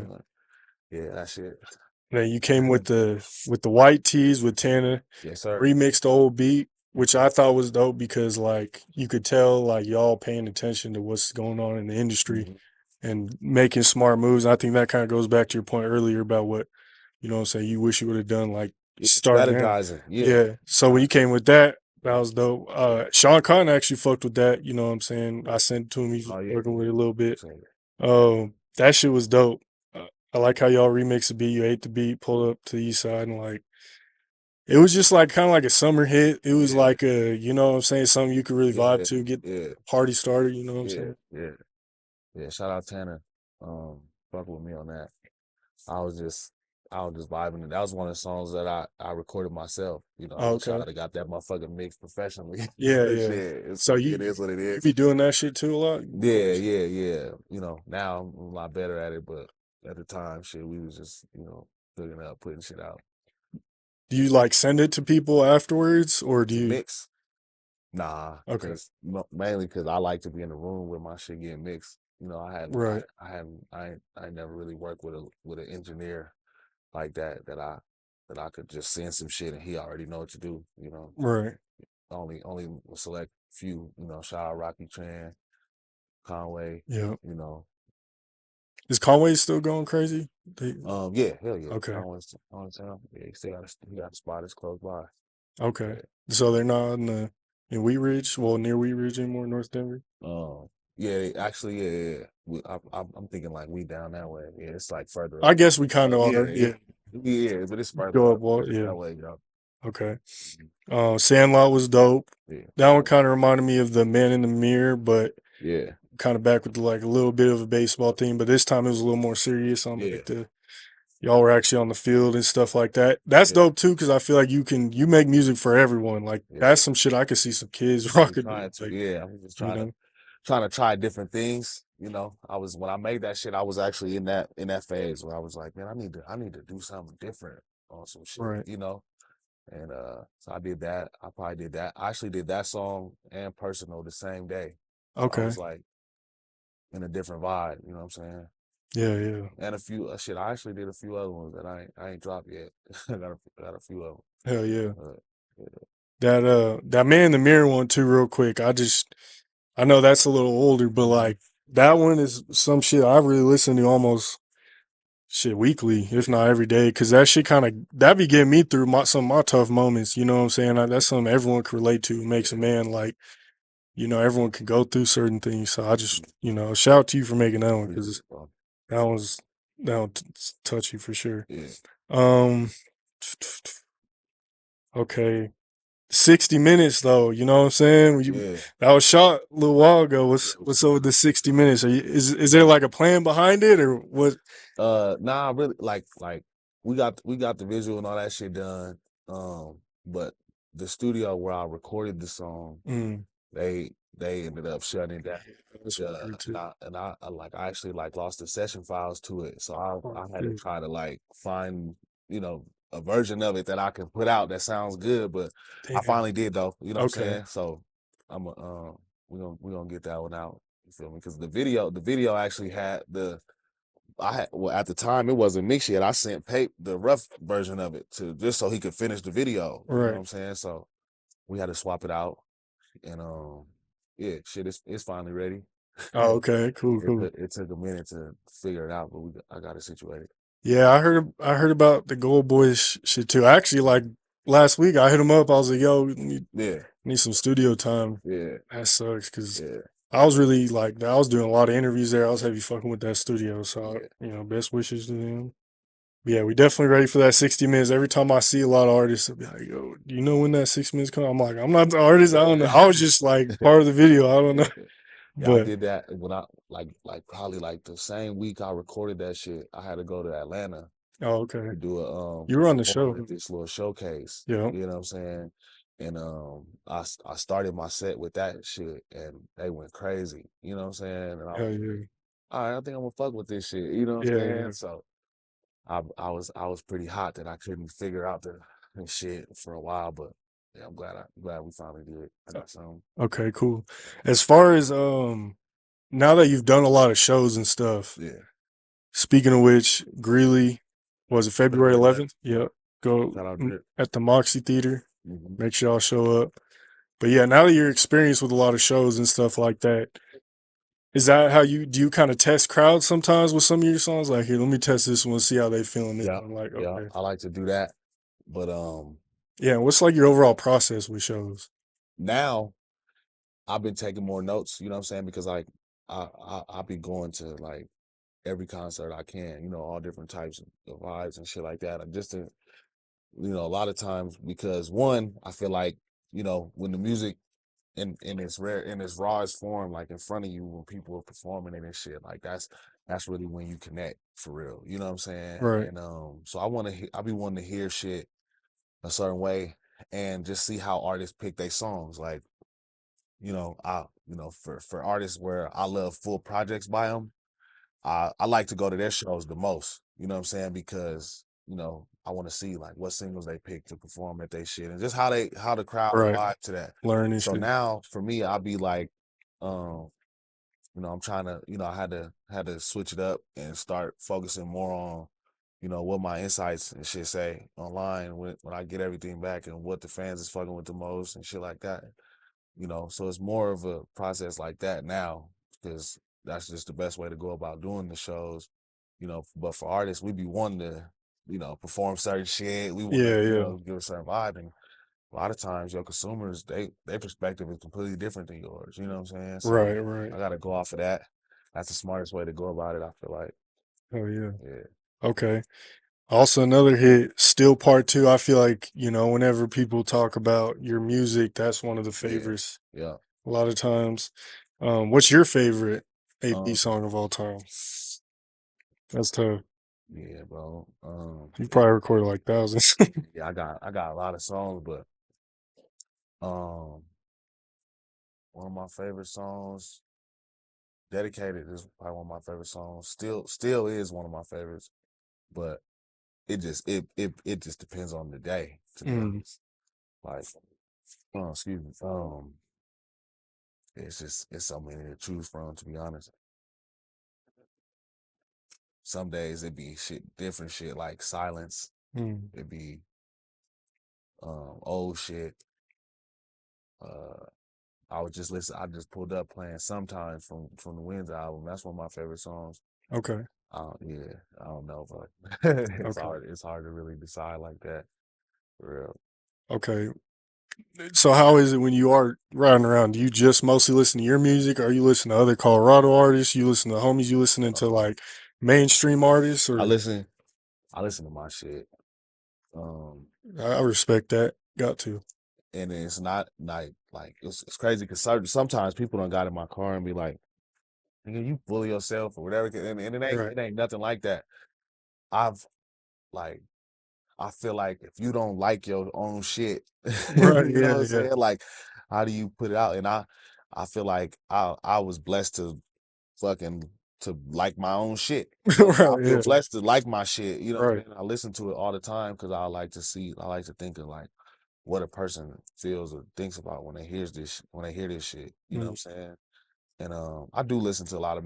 Yeah, that shit. Then you came with the white tees with Tana. Yes, sir. Remixed the old beat, which I thought was dope because like you could tell like y'all paying attention to what's going on in the industry and making smart moves. I think that kind of goes back to your point earlier about what, you know what I'm saying, you wish you would have done like starting strategizing. Yeah. So when you came with that, that was dope. Sean Cotton actually fucked with that, you know what I'm saying? I sent it to him, he's working with it a little bit. That shit was dope. I like how y'all remix the beat. You ate the beat, pulled up to the east side, and like it was just like kind of like a summer hit. It was like a, you know what I'm saying, something you could really vibe to, get the party started, you know what I'm saying? Yeah. Shout out Tana. Fuck with me on that. I was just vibing. That was one of the songs that I recorded myself. You know, I got that motherfucking mix professionally. Yeah. So it is what it is. You be doing that shit too a lot? Yeah. You know, now I'm a lot better at it, but at the time, shit, we was just, you know, figuring out, putting shit out. Do you like send it to people afterwards, or do you mix? Nah. Okay. Mainly because I like to be in the room where my shit getting mixed. You know, I never really worked with an engineer like that I could just send some shit and he already know what to do. You know, Only select few. You know, shout out Rocky Tran, Conway. Yeah. You know, is Conway still going crazy? Yeah, hell yeah. Okay. Yeah, he got a spot that's close by. Okay. So they're not in Wheat Ridge, near Wheat Ridge anymore, North Denver? Yeah, actually, I'm thinking like we down that way. Yeah, it's like further up. I guess we kind of are. Yeah, but it's further Go up. That way, you know. Okay. Sandlot was dope. That one kind of reminded me of the Man in the Mirror, but kind of back with like a little bit of a baseball theme, but this time it was a little more serious on like y'all were actually on the field and stuff like that. That's dope too, because I feel like you make music for everyone. Like that's some shit I could see some kids rocking. I'm just trying to try different things. You know, when I made that shit, I was actually in that phase where I was like, man, I need to do something different on some shit. You know, and so I did that. I probably did that. I actually did that song and Personal the same day. So I was like in a different vibe. You know what I'm saying? Yeah. And a few shit. I actually did a few other ones that I ain't dropped yet. I got a few of them. Hell yeah. That Man in the Mirror one too, real quick. I know that's a little older, but like that one is some shit I really listen to almost shit weekly, if not every day, because that shit that be getting me through some of my tough moments. You know what I'm saying? That's something everyone can relate to. It makes a man like, everyone can go through certain things. So I just, shout out to you for making that one because that was touchy for sure. Yeah. Okay. 60 minutes though, you know what I'm saying? That was shot a little while ago. What's up with the 60 minutes? Is there like a plan behind it or what? Nah, really like we got the visual and all that shit done. But the studio where I recorded the song, they ended up shutting it down. I actually lost the session files to it. So I had to try to like find, a version of it that I can put out that sounds good, but I finally did though. You know what I'm saying? So I'm we're gonna get that one out. You feel me? Because the video actually had at the time it wasn't mixed yet. I sent Pape the rough version of it to just so he could finish the video. You know what I'm saying? So we had to swap it out. And yeah, shit, it's finally ready. Oh, okay, cool. It took a minute to figure it out, but I got it situated. Yeah, I heard about the Gold Boys shit too. Actually, like last week, I hit him up. I was like, "Yo, need some studio time." Yeah, that sucks because I was really I was doing a lot of interviews there. I was heavy fucking with that studio, so best wishes to them. Yeah, we definitely ready for that 60 minutes. Every time I see a lot of artists, I'll be like, "Yo, do you know when that 6 minutes come?" I'm like, "I'm not the artist. I don't know. I was just like part of the video. I don't know." Yeah, I did that when I probably the same week I recorded that shit. I had to go to Atlanta. Oh, okay. To do a you were on the show. This little showcase. Yeah. You know what I'm saying? And I started my set with that shit, and they went crazy. You know what I'm saying? And I was yeah. All right, I think I'm gonna fuck with this shit. You know what I'm saying? Yeah. So I was pretty hot that I couldn't figure out the shit for a while, but yeah, I'm glad we finally did. I got some. Okay, cool. As far as now that you've done a lot of shows and stuff, speaking of which, Greeley, was it February 11th? Yep. Go at the Moxi Theater. Make sure y'all show up. But yeah, now that you're experienced with a lot of shows and stuff like that, is that how do you kind of test crowds sometimes with some of your songs? Like, here, let me test this one, see how they feeling it. I'm like, okay. I like to do that. But yeah, what's like your overall process with shows? Now I've been taking more notes, you know what I'm saying? Because I'll be going to like every concert I can, all different types of vibes and shit like that. And just to, a lot of times because one, I feel like, when the music in its rawest form, like in front of you when people are performing it and shit, like that's really when you connect for real. You know what I'm saying? Right. And so I be wanting to hear shit a certain way and just see how artists pick their songs. Like, for artists where I love full projects by them, I like to go to their shows the most. You know what I'm saying? Because I want to see like what singles they pick to perform at their shit and just how the crowd vibe to that. Learning. So now for me, I'll be like, I'm trying to, I had to switch it up and start focusing more on, what my insights and shit say online when I get everything back and what the fans is fucking with the most and shit like that. So it's more of a process like that now because that's just the best way to go about doing the shows. But for artists, we be wanting to, perform certain shit. We want to, give a certain vibe, and a lot of times your consumers, their perspective is completely different than yours. You know what I'm saying? So right. I got to go off of that. That's the smartest way to go about it. I feel like. Oh yeah. Yeah. Okay. Also, another hit, Still Part 2. I feel like, whenever people talk about your music, that's one of the favorites. Yeah. A lot of times. What's your favorite AP song of all time? That's tough. Yeah, bro. You probably recorded like thousands. Yeah, I got a lot of songs, but one of my favorite songs, Dedicated, is probably one of my favorite songs. Still is one of my favorites, but it just depends on the day, to be honest. Like, excuse me. It's so many to choose from, to be honest. Some days it be different shit like Silence. It be old shit. I just pulled up playing Sometimes from the Winds album. That's one of my favorite songs. Okay. Yeah, I don't know, but it's Okay. hard. It's hard to really decide like that, for real. Okay. So how is it when you are riding around? Do you just mostly listen to your music? Or you listen to other Colorado artists? You listen to homies? You listening to like mainstream artists? I Or listen. I listen to my shit. I respect that. Got to. And it's not like it's crazy because sometimes people don't got in my car and be like, "Nigga, you bully yourself or whatever," and Right. it ain't nothing like that. I've like I feel like if you don't like your own shit, Right. you know Yeah. what I'm Yeah. saying? Like, how do you put it out? And I feel like I was blessed to fucking to like my own shit. You know what I'm saying? Right. I feel Yeah. blessed to like my shit. You know what Right. I'm saying? I listen to it all the time because I like to think of like what a person feels or thinks about when they when they hear this shit. You know what I'm Mm, saying? And I do listen to a lot of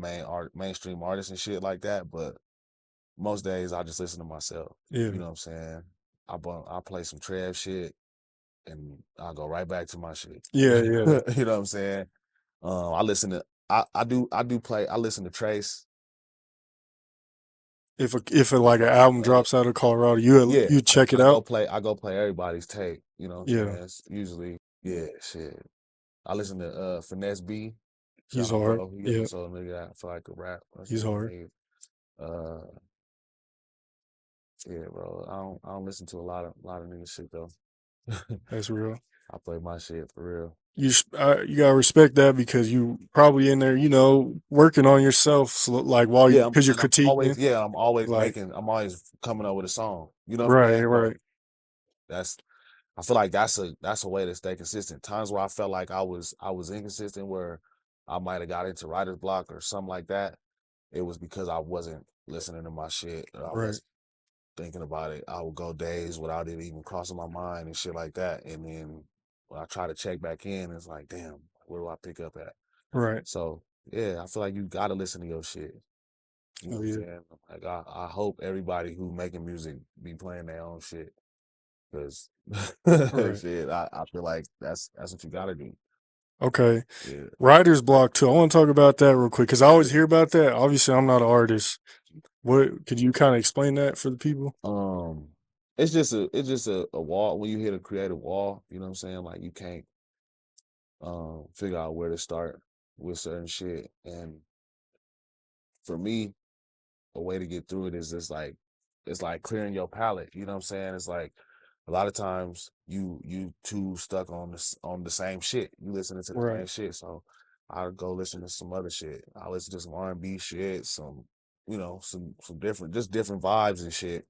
mainstream artists and shit like that, but most days I just listen to myself. yeah. You know what I'm saying? I play some Trev shit and I go right back to my shit. Yeah. You Yeah. know what I'm saying? I listen to I listen to Trayce. If like an album drops out of Colorado, Yeah, you check it out. I go play everybody's tape. You know what I'm Yeah. saying? It's usually, yeah, shit. I listen to Finesse B. Shout He's out hard. bro. He Yeah. also a nigga that I feel like could rap. That's He's one of hard. my niggas. Uh yeah, bro. I don't listen to a lot of nigga shit though. That's real. I play my shit for real. You gotta respect that because you probably in there, working on yourself, so, like while Yeah, because you're critiquing, like I'm always coming up with a song. You know what I'm right, saying? right, So that's I feel like that's a way to stay consistent. Times where I felt like I was inconsistent, where I might have got into writer's block or something like that. It was because I wasn't listening to my shit. Or I right, wasn't thinking about it. I would go days without it even crossing my mind and shit like that. And then when I try to check back in, it's like, damn, where do I pick up at? right. So yeah, I feel like you gotta listen to your shit. You know Oh what I'm yeah, saying? Like I hope everybody who making music be playing their own shit. Cause right. shit, I feel like that's what you gotta do. Okay. Yeah. Writer's block too. I want to talk about that real quick because I always Yeah. hear about that. Obviously, I'm not an artist. What could you kind of explain that for the people? Um, it's just a wall when you hit a creative wall, you know what I'm saying? Like you can't figure out where to start with certain shit. And for me, a way to get through it is just like it's like clearing your palate, you know what I'm saying? It's like a lot of times you too stuck on on the same shit. You listening to the Right, same shit. So I'll go listen to some other shit. I listen to some R&B shit, some some different vibes and shit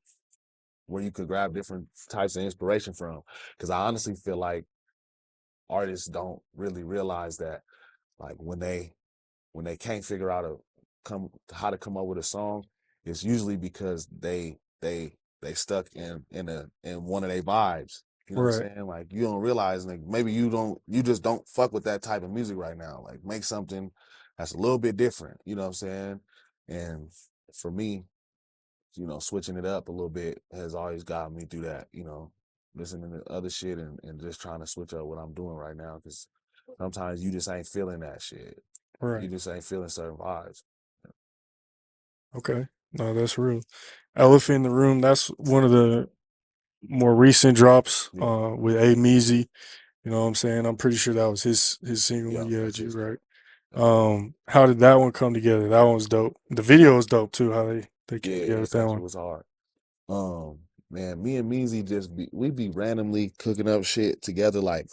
where you could grab different types of inspiration from. Because I honestly feel like artists don't really realize that, like when they can't figure out how to come up with a song, it's usually because they stuck in one of their vibes. You know what right, I'm saying? Like you don't realize, like maybe you just don't fuck with that type of music right now. Like make something that's a little bit different. You know what I'm saying? And for me, switching it up a little bit has always gotten me through that, listening to other shit and just trying to switch up what I'm doing right now. Cause sometimes you just ain't feeling that shit. You right. just ain't feeling certain vibes. Okay. No, that's real. Elephant in the Room. That's one of the more recent drops. Yeah. With A Meazy. You know what I'm saying? I'm pretty sure that was his single. Yeah. Yeah, That's you his. right. That's his. How did that one come together? That one was dope. The video was dope too. How they came Yeah. together with that That shit one. was hard. Man, me and Meazy we be randomly cooking up shit together. Like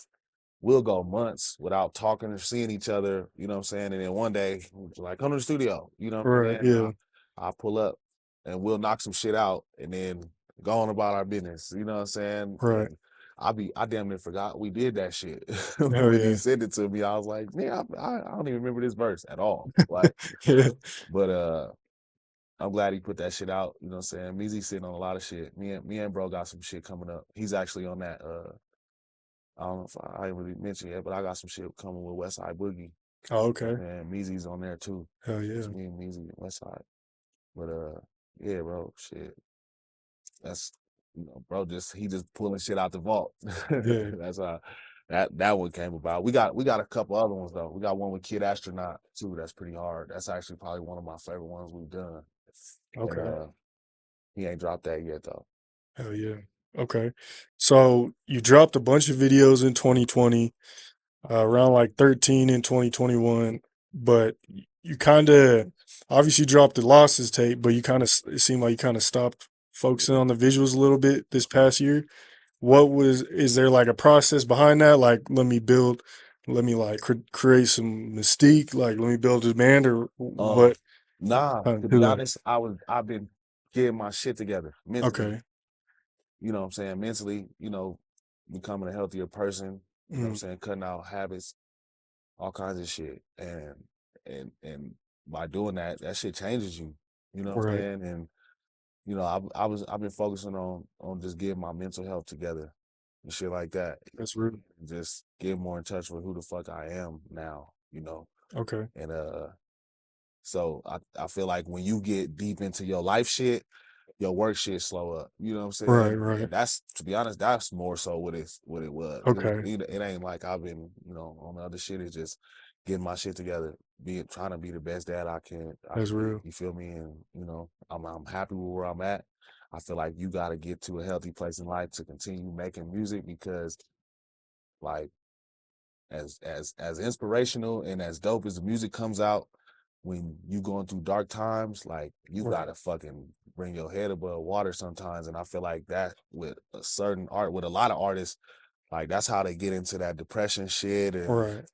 we'll go months without talking or seeing each other, you know what I'm saying? And then one day, like, come to the studio, you know what I'm Right. saying? And Yeah. I pull up and we'll knock some shit out and then go on about our business, you know what I'm saying? Right. And I damn near forgot we did that shit. Hell When he yeah. sent it to me, I was like, man, I don't even remember this verse at all. Like, Yeah. but I'm glad he put that shit out, you know what I'm saying? Meazy sitting on a lot of shit. Me and bro got some shit coming up. He's actually on that I don't know if I ain't really mentioned yet, but I got some shit coming with Westside Boogie. Oh, okay. And Meazy's on there too. Hell yeah. It's me and Meazy and Westside. But yeah, bro, shit. That's bro, he just pulling shit out the vault. Yeah. That's how that one came about. We got a couple other ones though. We got one with Kid Astronaut too. That's pretty hard. That's actually probably one of my favorite ones we've done. And Okay. he ain't dropped that yet though. Hell yeah. Okay. So you dropped a bunch of videos in 2020, around like 13 in 2021, but you kind of obviously dropped the losses tape, but you kind of, it seemed like you kind of stopped focusing on the visuals a little bit this past year. Is there like a process behind that? Like, let me like create some mystique, like let me build a band or what? Nah, to Do be that. honest, I've been getting my shit together mentally. Okay. You know what I'm saying? Mentally, becoming a healthier person, you know what I'm Mm, saying, cutting out habits, all kinds of shit. And by doing that, that shit changes you. You know what I'm right. saying? And I've been focusing on just getting my mental health together and shit like that. That's real. Just get more in touch with who the fuck I am now. Okay. And so I feel like when you get deep into your life shit, your work shit slow up. You know what I'm Right. saying? Right. And that's, to be honest, that's more so what it was. Okay. It ain't like I've been, on the other shit. It's just getting my shit together, trying to be the best dad I That's can be. real. You feel me? And I'm happy with where I'm at. I feel like you got to get to a healthy place in life to continue making music because, like, as inspirational and as dope as the music comes out, when you going through dark times, like you Right. gotta fucking bring your head above water sometimes. And I feel like that with with a lot of artists, like that's how they get into that depression shit and Right.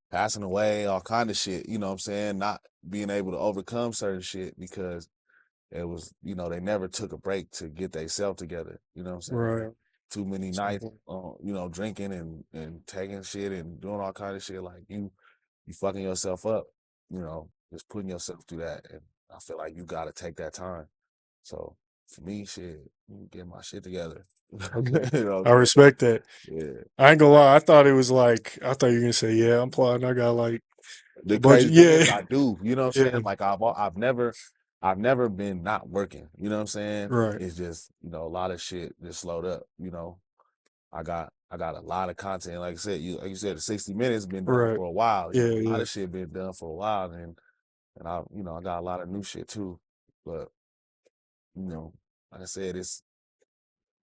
passing away, all kind of shit. You know what I'm saying? Not being able to overcome certain shit because it was, they never took a break to get themselves together. You know what I'm saying? Right. Too many nights, Simple. drinking and taking shit and doing all kind of shit. Like you fucking yourself up, just putting yourself through that. And I feel like you got to take that time. So for me, shit, get my shit together. Okay. You know what I I'm saying? respect that. Yeah. I ain't gonna lie. I thought you were gonna say, yeah, I'm plotting. I got like The a bunch of, crazy thing is yeah, I do, you know what I'm yeah, saying? Like I've never been not working. You know what I'm saying? right, It's just, a lot of shit just slowed up, I got a lot of content. Like you said, the 60 minutes been done right. for a while. Yeah, A lot yeah, of shit been done for a while, and I got a lot of new shit too. But you know, like I said, it's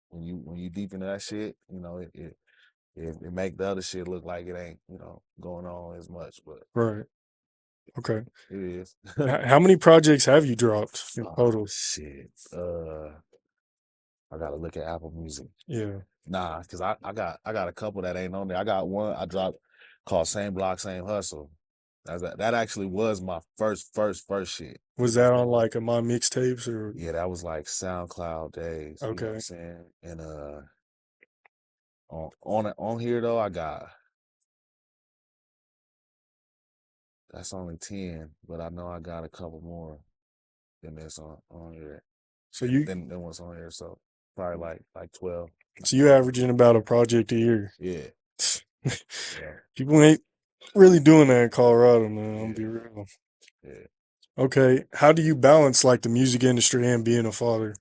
when you deep into that shit, it make the other shit look like it ain't going on as much, but right. Okay. it is. How many projects have you dropped in Oh total? shit. I gotta look at Apple Music. Yeah. Nah, cause I got a couple that ain't on there. I got one I dropped called Same Block, Same Hustle. That actually was my first shit. Was that on like a my mixtapes or? Yeah, that was like SoundCloud days, you know what I'm Okay. saying? And on here though, that's only 10, but I know I got a couple more than this on here. So you, Than what's on here, so probably like 12. so you averaging about a project a year. Yeah, yeah, People ain't really doing that in Colorado, man. I'm gonna yeah, be real. yeah. Okay. How do you balance like the music industry and being a father?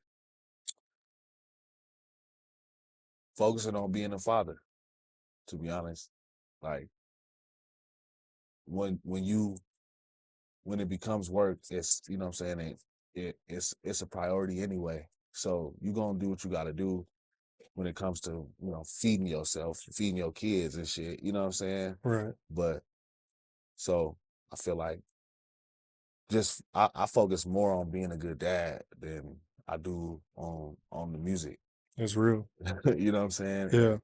Focusing on being a father, to be honest. Like when you when it becomes work, it's you know what I'm saying, it's a priority anyway. So you gonna do what you gotta do when it comes to, feeding yourself, feeding your kids and shit, you know what I'm saying? Right. But so I feel like I focus more on being a good dad than I do on the music. That's real. You know what I'm saying? And Yeah.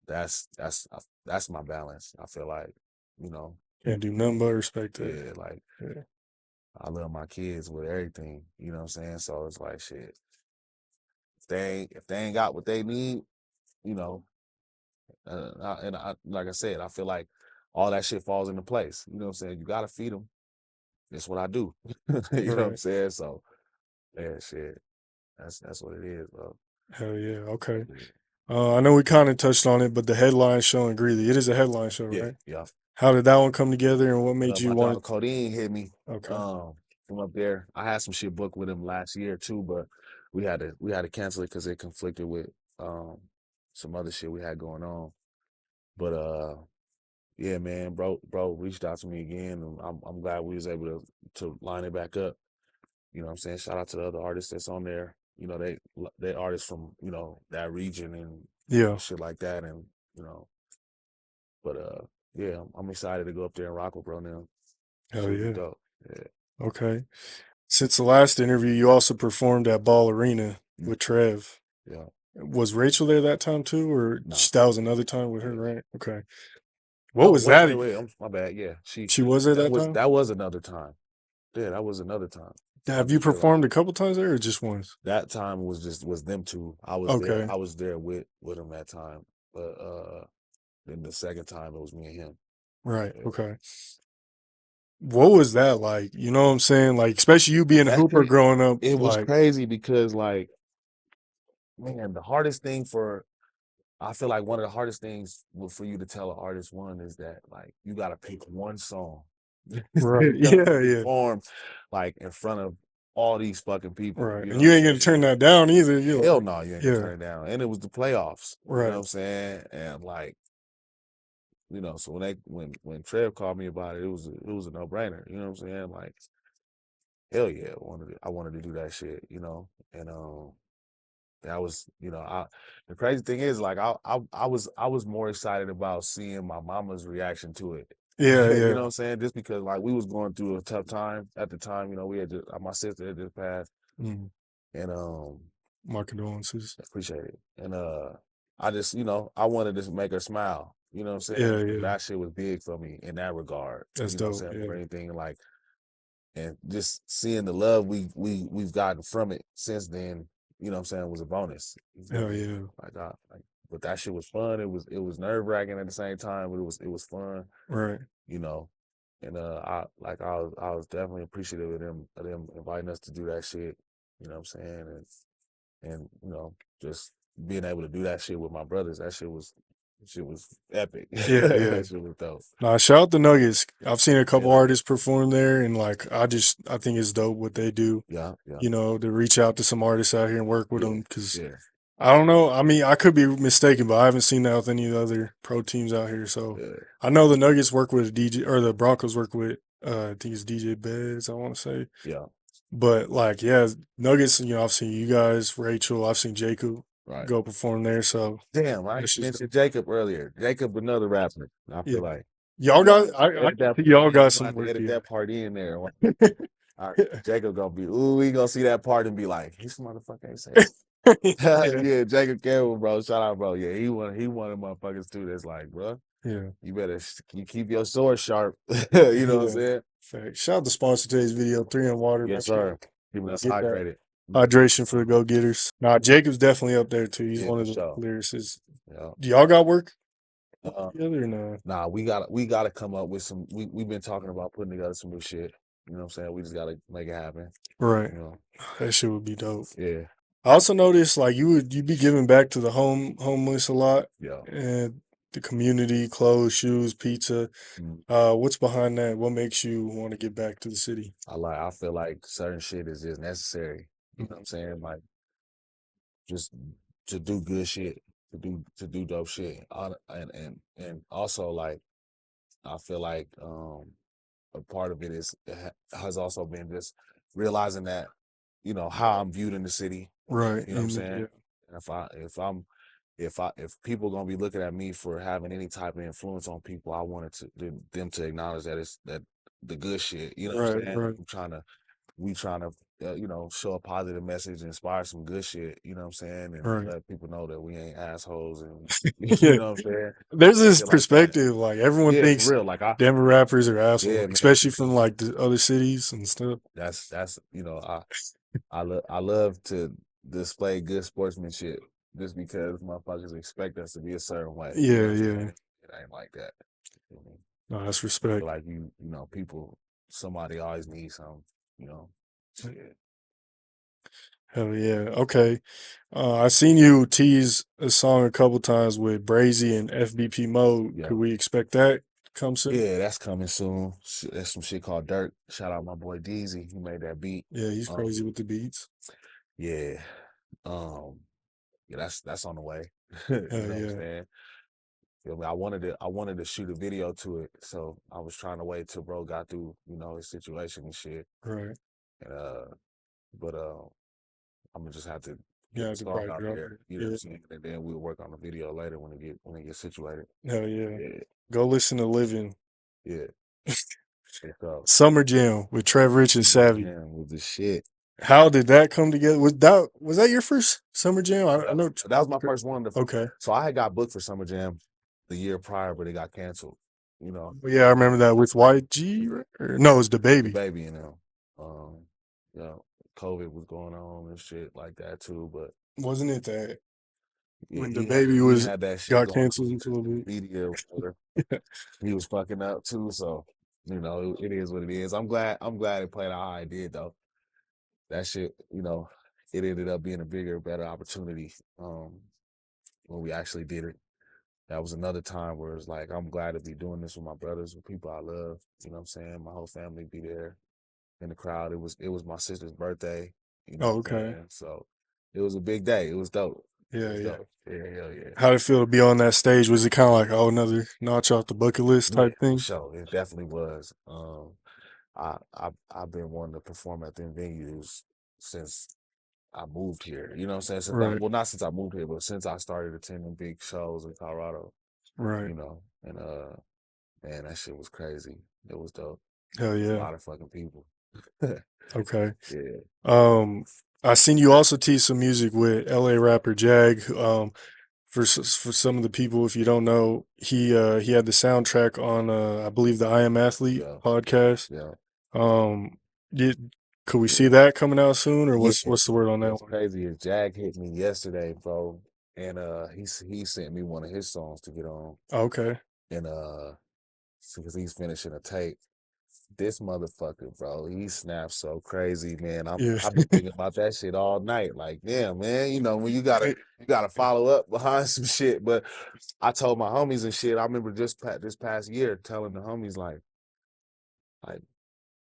that's my balance. I feel like, you know, Can't do nothing but respect that. yeah, like Yeah. I love my kids with everything, you know what I'm saying? So it's like shit. If they ain't got what they need, you know, like I said, I feel like all that shit falls into place. You know what I'm saying? You gotta feed them. That's what I do. You know what I'm Right. saying? So yeah, shit. That's what it is, bro. Hell yeah. Okay. Yeah, I know we kind of touched on it, but the headline show in Greeley, it is a headline show, yeah. right? Yeah. How did that one come together and what made you My want dog it? Codeine hit me Okay. from up there. I had some shit booked with him last year too, but we had to cancel it because it conflicted with some other shit we had going on. But yeah, man, bro reached out to me again, and I'm glad we was able to line it back up. You know what I'm saying? Shout out to the other artists that's on there. You know, they artists from, you know, that region and shit like that. And, you know, but yeah, I'm excited to go up there and rock with bro now. Hell yeah. Dope. Yeah. Okay. Since the last interview, you also performed at Ball Arena with Trev. Yeah. Was Rachel there that time too, or that was another time with her, right? Okay. What was wait, that? Wait, my bad. Yeah, she was there that time. That was another time. Yeah, that was another time. Have you performed a couple times there, or just once? That time was them two. I was there. I was there with them that time. But then the second time it was me and him. Right. Yeah. Okay. What was that like? You know what I'm saying? Like, especially you being a hooper growing up. It was crazy because, like, man, the hardest thing I feel like one of the hardest things for you to tell an artist one is that, like, you got to pick one song. Right. Yeah. Perform, like, in front of all these fucking people. Right. You know, and you ain't gonna turn that down either. Hell no, you ain't gonna turn it down. And it was the playoffs. Right. You know what I'm saying? And, like, you know, so when Trev called me about it, it was a no brainer. You know what I'm saying? Like, hell yeah, I wanted to do that shit. You know, and that was, you know, the crazy thing is, like, I was more excited about seeing my mama's reaction to it. Yeah, you know what I'm saying? Just because, like, we was going through a tough time at the time. You know, we had my sister had just passed, and my condolences. Appreciate it. And I just, you know, I wanted to make her smile. You know what I'm saying? Yeah. That shit was big for me in that regard. That's you know dope. What I'm saying? For anything, like, and just seeing the love we've gotten from it since then, you know what I'm saying, was a bonus. Hell yeah. But that shit was fun. It was nerve-wracking at the same time, but it was fun. Right. You know. And I was definitely appreciative of them inviting us to do that shit. You know what I'm saying? And you know, just being able to do that shit with my brothers, that shit was epic. Yeah. That shit was dope. Nah, shout out the Nuggets. I've seen a couple artists perform there, and, like, I think it's dope what they do. Yeah. You know, to reach out to some artists out here and work with them, because I don't know. I mean, I could be mistaken, but I haven't seen that with any of the other pro teams out here. So I know the Nuggets work with a DJ, or the Broncos work with, I think it's DJ Bez, I want to say. Yeah. But, like, yeah, Nuggets, you know, I've seen you guys, Rachel, I've seen Jacob go perform there. So damn, I mentioned Jacob earlier. Jacob, another rapper. I feel like y'all got y'all got some work. Edit that part in there. Jacob gonna be, we gonna see that part and be like, this motherfucker ain't saying. Yeah, Jacob Campbell, bro. Shout out, bro. Yeah, he one of motherfuckers too. That's like, bro. Yeah, you better keep your sword sharp. You know what I'm saying? Fact. Shout out to sponsor today's video, 3 in Water. Yes, sir. Keeping us hydrated. Hydration for the go getters. Nah, Jacob's definitely up there too. He's one of the lyricists. Yeah. Do y'all got work together or no? Nah, we gotta come up with some. We've been talking about putting together some new shit. You know what I'm saying? We just gotta make it happen. Right. You know? That shit would be dope. Yeah. I also noticed, like, you'd be giving back to the homeless a lot. Yeah. And the community, clothes, shoes, pizza. What's behind that? What makes you want to get back to the city? I feel like certain shit is just necessary. You know what I'm saying? Like, just to do good shit, to do dope shit. And also, like, I feel like a part of it has also been just realizing that, you know, how I'm viewed in the city. Right. You know what I'm saying? If people gonna be looking at me for having any type of influence on people, I wanted them to acknowledge that it's the good shit. You know what I'm saying? Right. We trying to you know, show a positive message, inspire some good shit. You know what I'm saying? And let people know that we ain't assholes. And you know what I'm saying? There's this perspective, like everyone thinks for real. Like Denver rappers are assholes, especially from, like, the other cities and stuff. That's you know, I love to display good sportsmanship just because motherfuckers expect us to be a certain way. Yeah, you know it ain't like that. You know? No, that's respect. Like, you know, somebody always needs something. You know. Shit. Hell yeah. Okay. I seen you tease a song a couple times with Brazy and FBP Moe. Yeah. Could we expect that to come soon? Yeah, that's coming soon. That's some shit called Dirt. Shout out my boy Deezy. He made that beat. Yeah, he's crazy with the beats. Yeah. Yeah, that's on the way. You know what I'm saying? I wanted to shoot a video to it, so I was trying to wait till bro got through, you know, his situation and shit. Right. And but I'm gonna just have to get Yeah, the I could song probably out drop there, it. you know what I'm saying, and then we'll work on the video later when it gets situated. Hell yeah. Yeah, Go listen to Living. yeah. So Summer Jam with Trev Rich and Savvy. man, with the shit. How did that come together? Was that your first Summer Jam? I know That was my first one. Okay. So I had got booked for Summer Jam the year prior, but it got canceled. You know, Yeah, I remember that with YG. Or, no, it was the the baby. baby, you know, you know, COVID was going on and shit like that too. But Wasn't it that yeah, when the baby was had that shit got going canceled on a little in bit? the media. He was fucking up too. So you know, it is what it is. I'm glad it played out how it did though. That shit, you know, it ended up being a bigger, better opportunity when we actually did it. That was another time where it's like, I'm glad to be doing this with my brothers, with people I love. You know what I'm saying? My whole family be there in the crowd. It was my sister's birthday. You know Oh, what I'm okay. saying? So it was a big day. It was dope. Yeah, yeah. Dope. Yeah, hell yeah. How did it feel to be on that stage? Was it kind of like, oh, another notch off the bucket list Yeah, type for thing? sure. It definitely was. I've been wanting to perform at them venues since I moved here. You know what I'm saying? Right, Not since I moved here, but since I started attending big shows in Colorado. right. You know, and man, that shit was crazy. It was dope. Hell A yeah. lot of fucking people. Okay. Yeah. I seen you also teach some music with LA rapper Jag. For some of the people, if you don't know, he had the soundtrack on I believe the I Am Athlete Yeah. podcast. Yeah. Um, could we see Yeah. that coming out soon, or Yeah. what's the word on that What's one? crazy is Jag hit me yesterday, bro. And he sent me one of his songs to get on. Okay. And because he's finishing a tape. This motherfucker, bro, he snaps so crazy, man. Yeah. I've been thinking about that shit all night. Like, damn, man, you know, when you gotta follow up behind some shit. But I told my homies and shit. I remember just this past year telling the homies like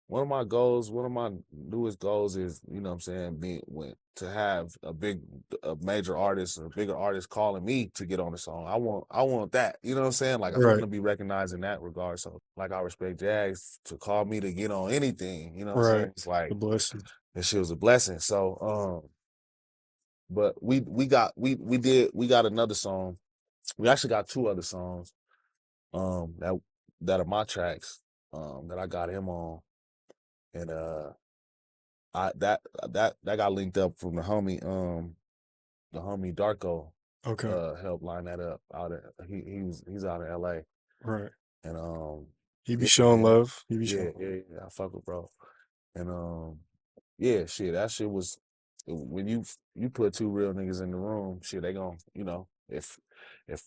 one of my goals, one of my newest goals is, you know what I'm saying, to have a major artist or a bigger artist calling me to get on the song. I want that. You know what I'm saying? Like I want Right. to be recognized in that regard. So like I respect Jags to call me to get on anything. You know what I'm Right. saying? It's like The blessing. this shit was a blessing. So but we got another song. We actually got two other songs that are my tracks that I got him on. And I that got linked up from the homie Darko Okay. helped line that up out at he's out in LA. Right. And He be yeah, showing man. love. He be Yeah, showing love. I fuck with bro. And yeah, shit, that shit was when you put two real niggas in the room, shit, they gon' you know, if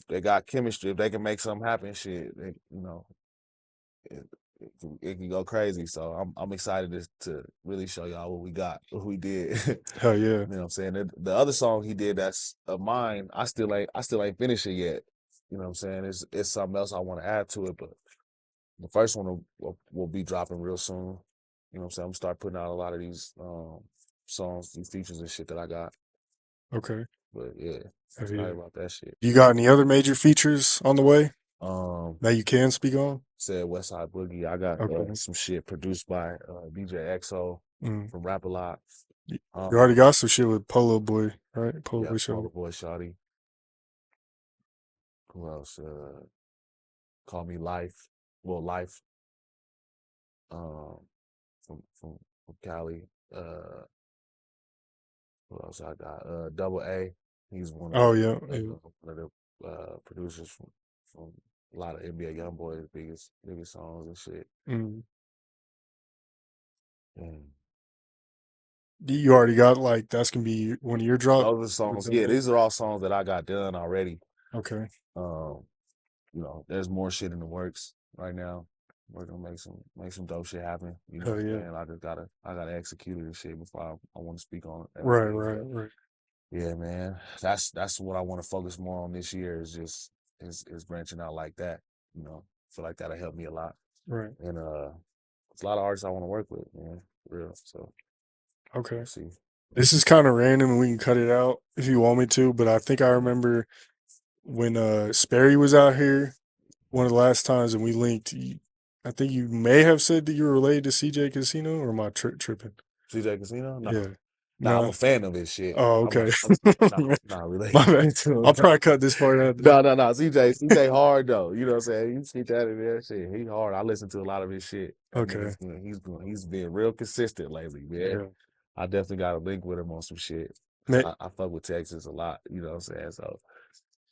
they got chemistry, if they can make something happen, shit, they, you know, it, it can go crazy. So I'm excited to really show y'all what we got, what we did. Hell yeah. You know what I'm saying? The other song he did that's of mine, I still ain't finished it yet. You know what I'm saying? It's something else I want to add to it, but the first one will be dropping real soon. You know what I'm saying? I'm gonna start putting out a lot of these songs, these features and shit that I got. Okay. But yeah, Hell excited yeah. about that shit. You got any other major features on the way that you can speak on? Said Westside Boogie. I got Okay. some shit produced by DJ EXO Mm. from Rap A Lot. You already Um, got some shit with Polo Boy, right? Polo yeah, Boy Shawty. PoloboyShawty. Who else? Call Me Life. Well, Life. Um, from Cali. Who else I got? Double A. He's Oh yeah, yeah. one of the producers from a lot of NBA YoungBoy's biggest songs and shit. Mm. And You already got like that's gonna be one of your drop. those are songs. Yeah, these are all songs that I got done already. Okay. Um, you know, there's more shit in the works right now. We're gonna make some dope shit happen. You know Hell what I'm yeah. saying? I gotta execute it and shit before I want to speak on Right, everything. right, But right. yeah, man, that's what I want to focus more on this year is just is branching out like that. You know, feel like that'll help me a lot. Right. And it's a lot of artists I want to work with, man. For real. So Okay. we'll see. This is kind of random and we can cut it out if you want me to, but I think I remember when Sperry was out here one of the last times and we linked. I think you may have said that you were related to CJ Casino, or am I tripping? CJ Casino? No. Yeah. Nah, I'm No. a fan of his shit. Oh, I'm okay. not My bad. related to him. I'll probably cut this part out. No. CJ hard though. You know what I'm saying? You see that in there, shit. He hard. I listen to a lot of his shit. That Okay. nigga's good. He's been real consistent lately, man. Yeah. I definitely got a link with him on some shit. Man, I fuck with Texas a lot. You know what I'm saying? So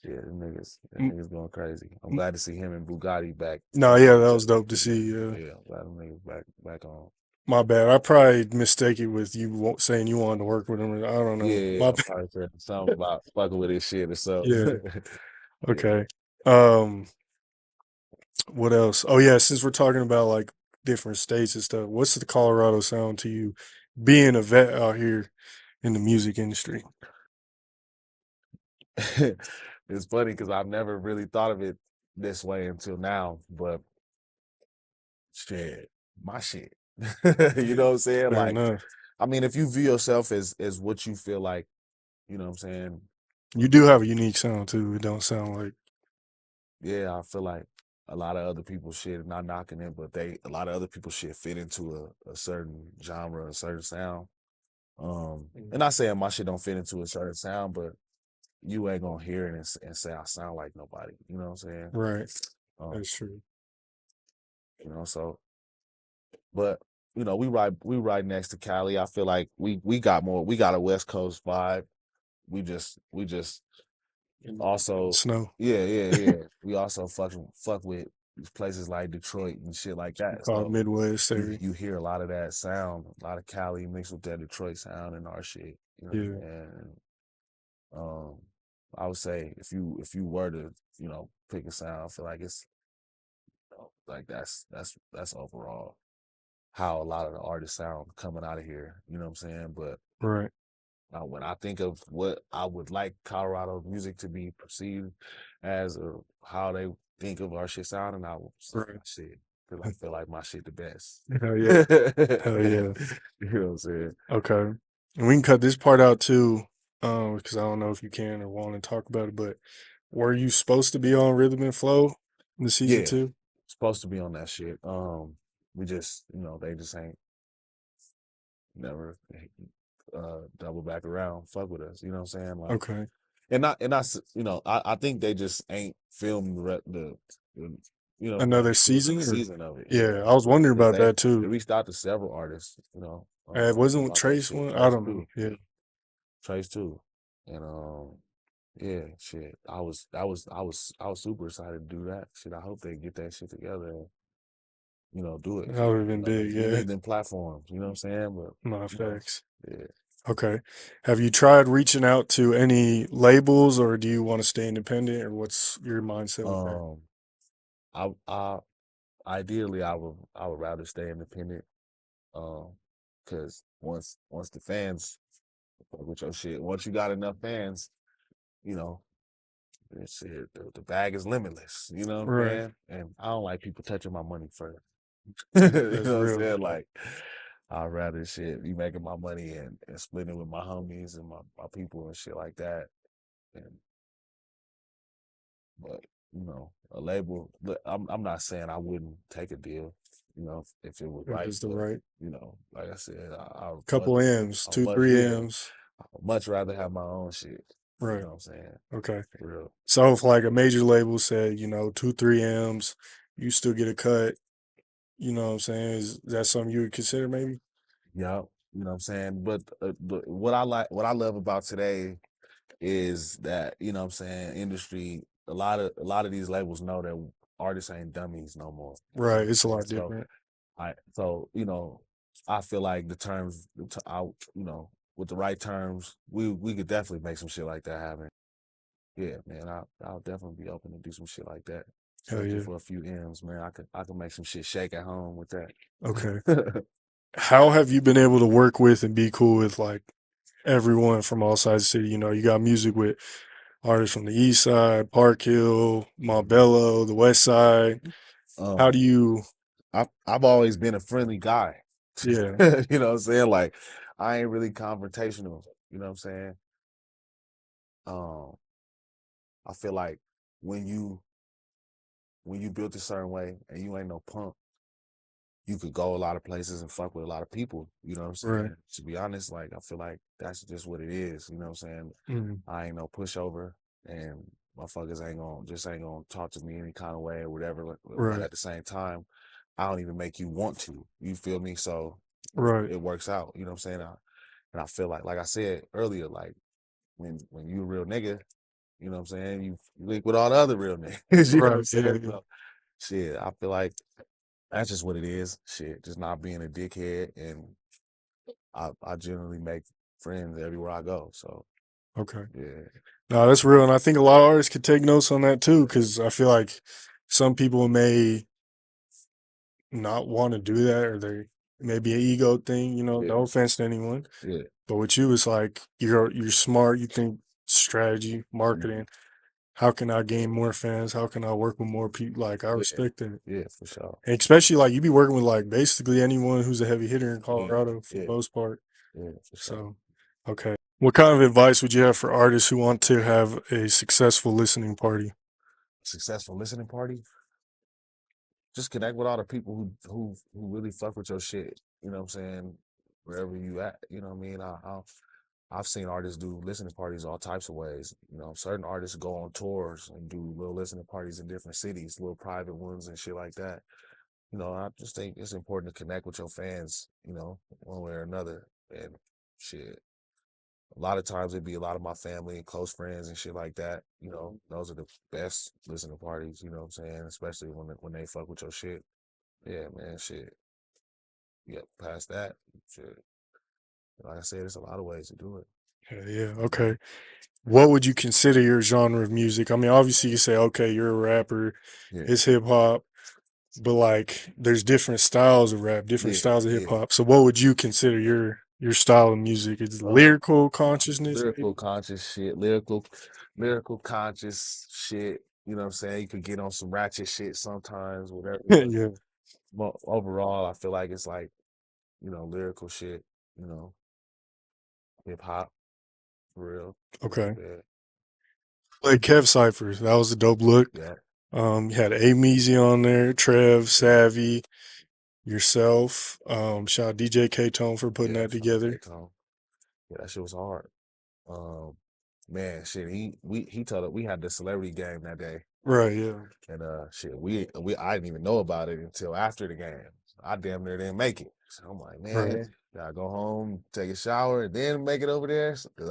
yeah, them niggas going crazy. I'm glad to see him and Bugatti back. no, yeah, that was dope to see. Yeah. Yeah, I'm glad them niggas back on. My bad. I probably mistake it with you saying you wanted to work with him. I don't know. Yeah, My I'm bad. probably saying something about fucking with his shit or something. Yeah. Yeah. Okay. What else? Oh yeah, since we're talking about like different states and stuff, what's the Colorado sound to you being a vet out here in the music industry? It's funny because I've never really thought of it this way until now, but shit, my shit. You know what I'm saying? Fair Like, enough. I mean, if you view yourself as what you feel like, you know what I'm saying? You do have a unique sound too. It don't sound like Yeah, I feel like a lot of other people's shit, not knocking it, but a lot of other people's shit fit into a certain genre, a certain sound. And not saying my shit don't fit into a certain sound, but you ain't gonna hear it and say I sound like nobody. You know what I'm saying? right. That's true. You know, so but you know, we ride next to Cali. I feel like we got a West Coast vibe. We just also Snow. yeah. We also fuck with places like Detroit and shit like that. Called So Midwest area. you hear a lot of that sound, a lot of Cali mixed with that Detroit sound and our shit. You know, Yeah. and I would say if you were to, you know, pick a sound, I feel like it's, you know, like that's overall how a lot of the artists sound coming out of here. You know what I'm saying? But Right. when I think of what I would like Colorado music to be perceived as, or how they think of our shit sounding, I will say Right. my shit because I feel like my shit the best. Hell yeah. Hell yeah. You know what I'm saying? Okay. And we can cut this part out too, because I don't know if you can or want to talk about it, but were you supposed to be on Rhythm and Flow in the season Yeah, 2? supposed to be on that shit. We just, you know, they just ain't never double back around, fuck with us. You know what I'm saying? Like, Okay. and not, you know, I think they just ain't filmed the you know, Another season? Or? season of it. Yeah, I was wondering Because about that they too. reached out to several artists, you know, It wasn't with about that Trayce shit. one? I Trayce don't know. too. Yeah. Trayce too. And yeah, shit. I was super excited to do that. Shit, I hope they get that shit together and, you know, do it. That would have You been know, big, we yeah. need them platforms, you know what I'm saying? But No, you know, facts. yeah. Okay. Have you tried reaching out to any labels or do you want to stay independent or what's your mindset with that? I ideally I would rather stay independent. Because once the fans fuck with your shit, once you got enough fans, you know, shit, the bag is limitless. You know what I'm Right. saying? And I don't like people touching my money first. You That's know what I'm real. saying? Like, I'd rather shit be making my money and splitting it with my homies and my people and shit like that. And but you know, a label. Look, I'm not saying I wouldn't take a deal, you know, if it was If right. it's the But right you know, like I said, couple M's, I two, much three yeah, M's. I'd much rather have my own shit. You Right. know what I'm saying? Okay. For real. So if like a major label said, you know, 2, 3 M's, you still get a cut, you know what I'm saying? Is that something you would consider maybe? Yeah, you know what I'm saying. But what I love about today is that, you know what I'm saying, industry. A lot of these labels know that artists ain't dummies no more. You know Right. what I'm It's a saying? lot different. So you know, I feel like the terms, you know, with the right terms, we could definitely make some shit like that happen. Yeah, man, I'll definitely be open to do some shit like that, Hell especially yeah. for a few M's, man. I could make some shit shake at home with Okay. that. How have you been able to work with and be cool with like everyone from all sides of the city? You know, you got music with artists from the east side, Park Hill, Montbello, the west side. How do you I've always been a friendly guy. yeah, You know what I'm saying? Like, I ain't really confrontational. You know what I'm saying? Um, I feel like when you built a certain way and you ain't no punk, you could go a lot of places and fuck with a lot of people. You know what I'm saying? Right. To be honest, like I feel like that's just what it is. You know what I'm saying? Mm. I ain't no pushover, and motherfuckers ain't gonna talk to me any kind of way or whatever. But Right. at the same time, I don't even make you want to. You feel me? So Right. it works out. You know what I'm saying? And I feel like I said earlier, like when you a real nigga, you know what I'm saying? You link with all the other real niggas. You know what I'm Right. saying? Yeah. So, shit, I feel like that's just what it is. Shit, just not being a dickhead, and I generally make friends everywhere I go. So Okay. yeah, No, that's real, and I think a lot of artists could take notes on that too, because I feel like some people may not want to do that, or they maybe an ego thing. You know, yeah, no offense to anyone, yeah, but with you, it's like you're smart. You think strategy, marketing. How can I gain more fans? How can I work with more people? Like I yeah, respect that. yeah, for sure. And especially like you be working with like basically anyone who's a heavy hitter in Yeah, Colorado for the yeah, most part. yeah, for sure. So, okay. What kind of advice would you have for artists who want to have a successful listening party? Successful listening party. Just connect with all the people who really fuck with your shit. You know what I'm saying? Wherever you at, you know what I mean? I've seen artists do listening parties all types of ways. You know, certain artists go on tours and do little listening parties in different cities, little private ones and shit like that. You know, I just think it's important to connect with your fans, you know, one way or another. And shit, a lot of times it'd be a lot of my family and close friends and shit like that. You know, those are the best listening parties, you know what I'm saying? Especially when they fuck with your shit. Yeah, man, shit. Yeah, past that, shit. Like I said, there's a lot of ways to do it. Yeah. Okay. What would you consider your genre of music? I mean, obviously you say, okay, you're a rapper, Yeah, it's hip hop, but like there's different styles of rap, different yeah, styles of hip yeah. hop. So what would you consider your style of music? Is lyrical consciousness, Lyrical maybe? conscious shit, lyrical conscious shit. You know what I'm saying? You could get on some ratchet shit sometimes, whatever. Yeah. But overall, I feel like it's like, you know, lyrical shit, you know, hip hop, for real. Okay. Yeah, Like Kev ciphers, that was a dope look. yeah, You had Meazy on there, Trev, yeah, Savvy, yourself. Shout out DJ K Tone for putting yeah. that Shout out together. K-Tone. Yeah, that shit was hard. Um, man, shit, he told us we had the celebrity game that day. Right, yeah. And shit, I didn't even know about it until after the game. I damn near didn't make it. So I'm like, Right, man, gotta go home, take a shower, and then make it over there. Cause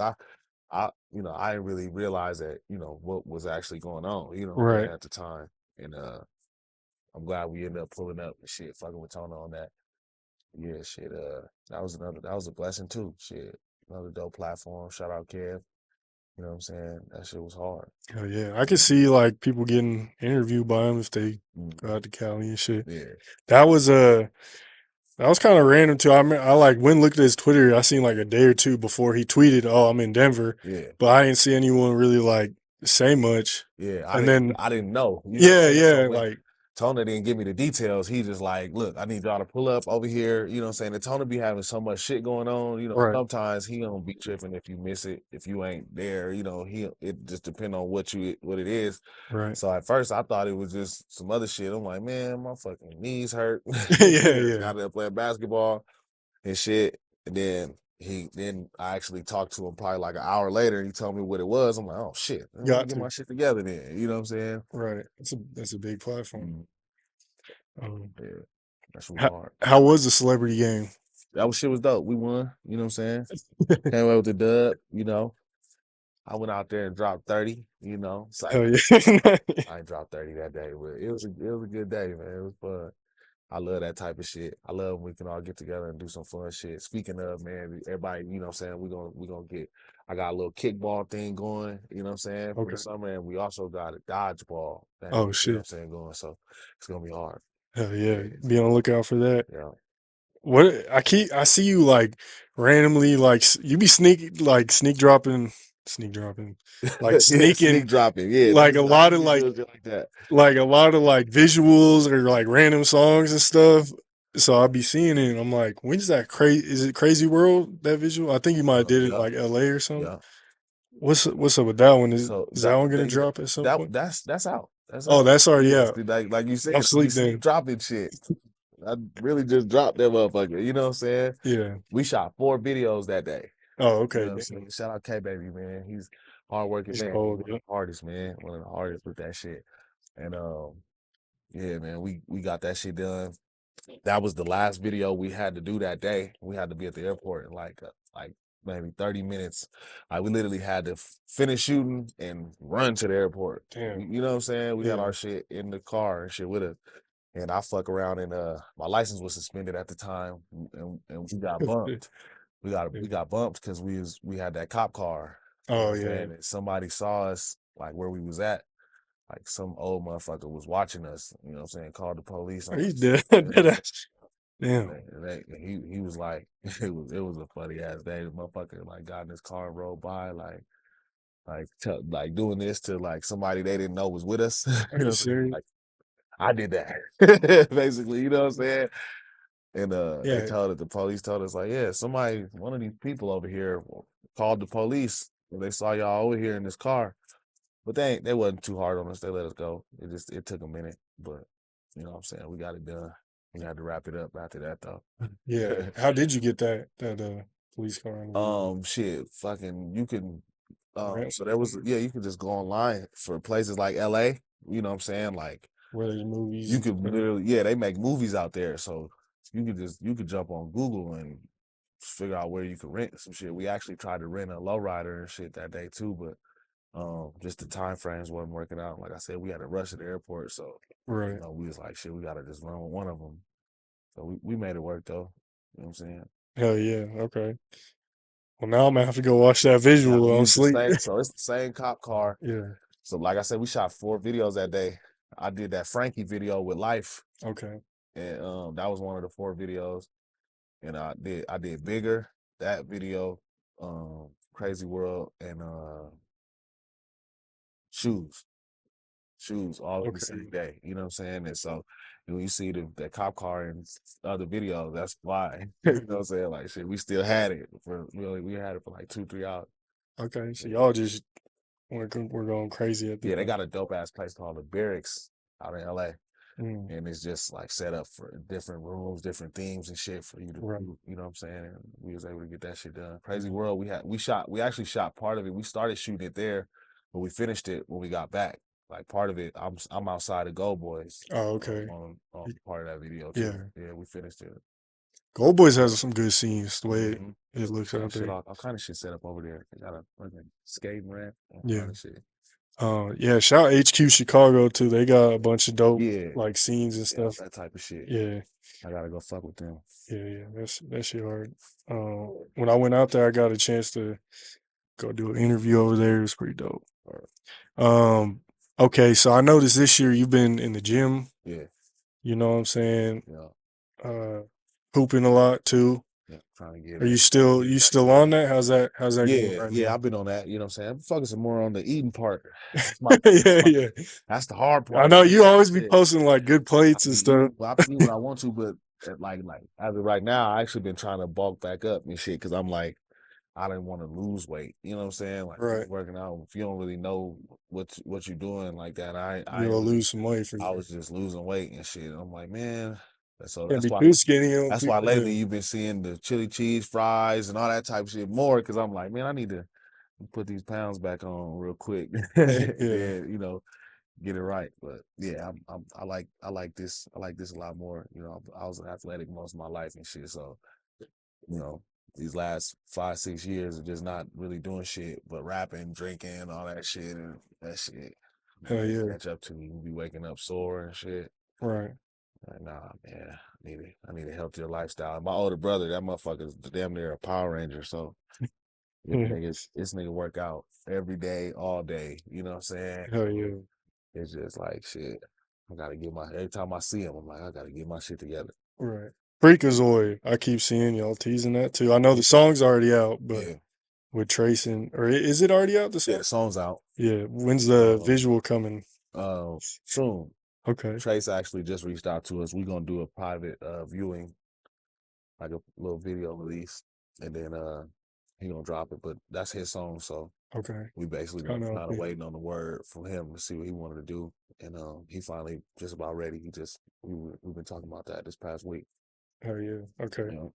I didn't really realize that, you know, what was actually going on, you know what I'm right. saying, at the time. And I'm glad we ended up pulling up and shit, fucking with Tona on that. Yeah, shit, that was a blessing too. Shit. Another dope platform. Shout out Kev. You know what I'm saying? That shit was hard. Oh yeah. I could see like people getting interviewed by him if they go out to Cali and shit. Yeah, That was that was kind of random too. I like went and looked at his Twitter. I seen like a day or two before he tweeted, "Oh, I'm in Denver," yeah. but I didn't see anyone really like say much. Yeah, And then I didn't know. You know what I'm yeah, saying? So yeah, when like Tona didn't give me the details, he just like, look, I need y'all to pull up over here. You know what I'm saying? And Tona be having so much shit going on. You know, right, sometimes he don't be tripping if you miss it, if you ain't there. You know, it just depend on what it is. right. So at first I thought it was just some other shit. I'm like, man, my fucking knees hurt. Yeah, Yeah, yeah. got there playing basketball and shit. And then I actually talked to him probably like an hour later and he told me what it was. I'm like, oh shit, let me Got get to. my shit together then. You know what I'm saying? Right. That's a big platform. Mm, Um, yeah, that shit was how, hard. how was the celebrity game? Shit was dope. We won, you know what I'm saying? Came away with the dub, you know. I went out there and dropped 30, you know. Hell Cypher. yeah. I ain't dropped 30 that day, but it was a good day, man. It was fun. I love that type of shit. I love when we can all get together and do some fun shit. Speaking of, man, everybody, you know what I'm saying, we gonna get I got a little kickball thing going, you know what I'm saying, for the Okay. summer, and we also got a dodgeball thing, Oh you know what I'm shit. saying, going. So it's gonna be hard. Hell Yeah, yeah. Be on the lookout for that. yeah. What I see you like randomly like you be sneak dropping like Yeah, sneaking sneak dropping. Yeah, like a I lot do of be doing shit like that. like visuals or like random songs and stuff. So I'll be seeing it and I'm like, when's that crazy is it Krazy World, that visual? I think you might have did it in Yeah, like LA or something. yeah. What's up with that one? So Is that one gonna drop at some point? that's out. That's Oh, out. that's already Yes, out. like you I'm said, we sleep sneak then. dropping shit. I really just dropped that motherfucker. You know what I'm saying? Yeah. We shot 4 videos that day. Oh, You okay. know what I'm saying? Shout out K Baby, man. He's hardworking He's man. cold, One of yeah. the hardest, man. One of the hardest with that shit. And yeah, man, we got that shit done. That was the last video we had to do that day. We had to be at the airport in like maybe 30 minutes. Like we literally had to finish shooting and run to the airport. Damn. You know what I'm saying? We had Yeah. our shit in the car and shit with us. And I fuck around and my license was suspended at the time and we got bumped. We got bumped because we had that cop car. You know Oh, what I'm yeah. saying? And somebody saw us like where we was at. Like some old motherfucker was watching us, you know what I'm saying, called the police on He's us. dead. Damn. And he was like, it was a funny ass day. The motherfucker like got in his car and rode by like doing this to like somebody they didn't know was with us. Are You know you what I'm saying? serious? Like I did that. Basically, you know what I'm saying? And Yeah. the police told us like, yeah, one of these people over here called the police and they saw y'all over here in this car. But they wasn't too hard on us. They let us go. It took a minute, but you know what I'm saying? We got it done. We had to wrap it up after that though. Yeah. How did you get that police car? Shit, fucking you can Rent so there was you could just go online for places like LA, you know what I'm saying? Like where there's movies. you could literally they make movies out there. So you could jump on Google and figure out where you could rent some shit. We actually tried to rent a lowrider and shit that day too, but just the time frames wasn't working out. Like I said, we had to rush to the airport, so Right. you know, we was like, shit, we gotta just run with one of them. So we made it work though. You know what I'm saying? Hell yeah. Okay. Well, now I'm gonna have to go watch that visual while I'm asleep. So it's the same cop car. Yeah. So like I said, we shot 4 videos that day. I did that Frankie video with Life, Okay. and that was one of the 4 videos. And I did Bigger, that video, Krazy World, and Shoes all in the same day. You know what I'm saying? And so when you see the cop car and other videos, that's why. You know what I'm saying? Like shit, we still had it for we had it for like 2-3 hours. Okay. So y'all just we're going crazy at the Yeah, they got a dope ass place called the Barracks out in LA. Mm. And it's just like set up for different rooms, different themes and shit for you to do, you know what I'm saying? And we was able to get that shit done. Krazy World, we actually shot part of it. We started shooting it there, but we finished it when we got back. Like part of it, I'm outside of Go Boys. Oh, okay. On part of that video too. Yeah, we finished it. Gold Boys has some good scenes the way it looks out there. All kind of shit set up over there. They got a skating ramp, all Yeah. kind of shit. Yeah, shout HQ Chicago too. They got a bunch of dope like scenes and stuff. That type of shit. Yeah. I gotta go fuck with them. Yeah, that shit hard. When I went out there, I got a chance to go do an interview over there. It was pretty dope. Okay, so I noticed this year you've been in the gym. Yeah. You know what I'm saying? Yeah. Hooping a lot too. Yeah, trying to get Are you still on that? How's that going right now? I've been on that, you know what I'm saying? I'm focusing more on the eating part. Yeah. That's the hard part. I know you always be posting like good plates and stuff. I can eat what I want to, but like as of right now, I actually been trying to bulk back up and shit because I'm like, I didn't want to lose weight. You know what I'm saying? Like working out, if you don't really know what you're doing like that, I will lose some weight for I you. was just losing weight and shit. I'm like, man. So Can't that's be why too skinny. that's why lately you've been seeing the chili cheese fries and all that type of shit more because I'm like, man, I need to put these pounds back on real quick. And then, you know, get it right. But yeah, I like this a lot more. You know, I was athletic most of my life and shit. So, you know, these last 5-6 years of just not really doing shit but rapping, drinking, all that shit, and that shit. Hell yeah. Catch up to me. You be waking up sore and shit. Right. Like, nah, man, I need a healthier lifestyle. My older brother, that motherfucker's damn near a Power Ranger. So this nigga work out every day, all day. You know what I'm saying? Hell yeah. It's just like shit. I gotta get every time I see him, I'm like, I gotta get my shit together. Right. Freakazoid. I keep seeing y'all teasing that too. I know the song's already out, but with Trayce or is it already out? The song's out. Yeah. When's the visual coming? Soon. Okay. Trayce actually just reached out to us. We're gonna do a private viewing, like a little video release, and then he gonna drop it. But that's his song, so okay. We basically kind of waiting on the word from him to see what he wanted to do. and he finally just about ready. We've been talking about that this past week. Oh yeah, okay. You know?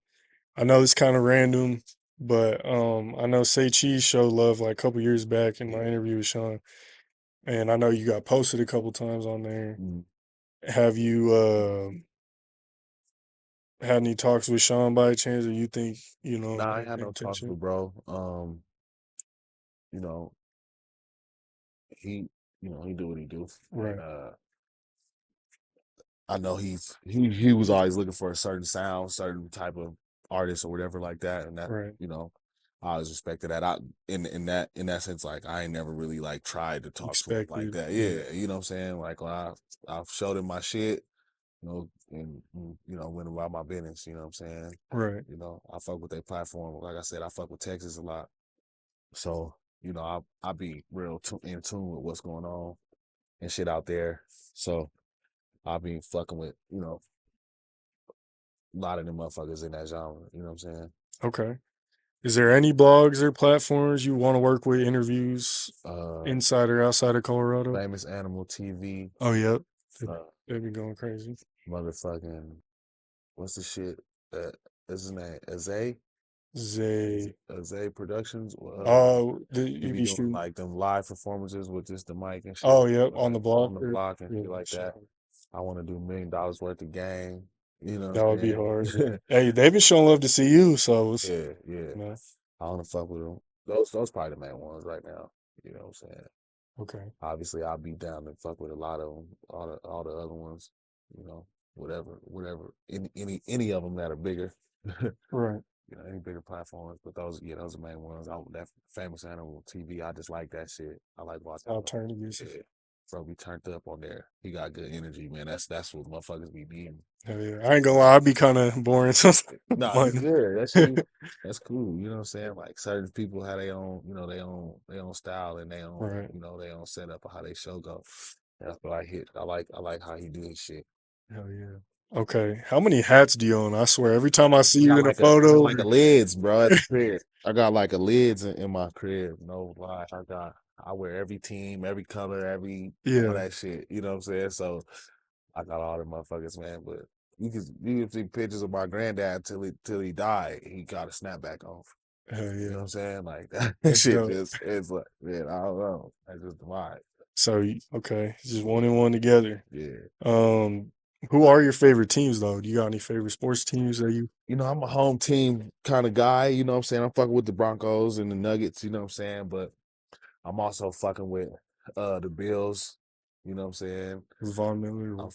I know it's kind of random, but I know Say Cheese showed love like a couple years back in my interview with Sean, and I know you got posted a couple times on there. Have you had any talks with Sean by chance, or you think Nah, I ain't had no talks with bro. You know, he he do what he do, right? and I know he was always looking for a certain sound, certain type of artist or whatever like that, and that Right. I always respected that. I in that sense, like I ain't never really like tried to talk to him like that. Yeah, you know what I'm saying? Like when I've showed him my shit, and went about my business. You know what I'm saying? Right. I fuck with their platform. Like I said, I fuck with Texas a lot, so I be real in tune with what's going on and shit out there. So I'll be fucking with a lot of them motherfuckers in that genre. You know what I'm saying? Okay. Is there any blogs or platforms you want to work with, interviews, inside or outside of Colorado? Famous Animal TV. Oh, yep. They've been going crazy. Motherfucking, what's the shit? What's his name? Azay Productions. Oh, he be doing like them live performances with just the mic and shit. Oh, yep, on the block. On the block and shit like that. I want to do $1 million worth of game. You know, that would be hard. Hey, they've been showing love to see you, so yeah. I want to fuck with them. Those probably the main ones right now. You know what I'm saying? Okay. Obviously, I'll be down to fuck with a lot of them, all the other ones. Whatever. Any of them that are bigger. Right. Any bigger platforms, but those are the main ones. That Famous Animal TV, I just like that shit. I like watching. Alternatives. Yeah. Bro, we turned up on there. He got good energy, man. That's what motherfuckers be needing. Hell yeah. I ain't gonna lie, I'd be kind of boring sometimes. Nah, you good. That shit, that's cool. You know what I'm saying? Like certain people have their own, their own style and their own, Right. their own setup of how they show go. That's what I hit. I like how he do his shit. Hell yeah. Okay. How many hats do you own? I swear, every time I see you in a I photo, got like a lids, bro, at the crib. I got like a lids in my crib. No lie. I wear every team, every color, all that shit. You know what I'm saying? So I got all them motherfuckers, man. But you can see pictures of my granddad till he died. He got a snapback on. Hell yeah. You know what I'm saying? Like that shit it's like, man, I don't know. That's just the vibe. So okay, just one and one together. Yeah. Who are your favorite teams though? Do you got any favorite sports teams that you? I'm a home team kind of guy. You know what I'm saying? I'm fucking with the Broncos and the Nuggets. You know what I'm saying? But I'm also fucking with the Bills. You know what I'm saying? Von Miller. I'm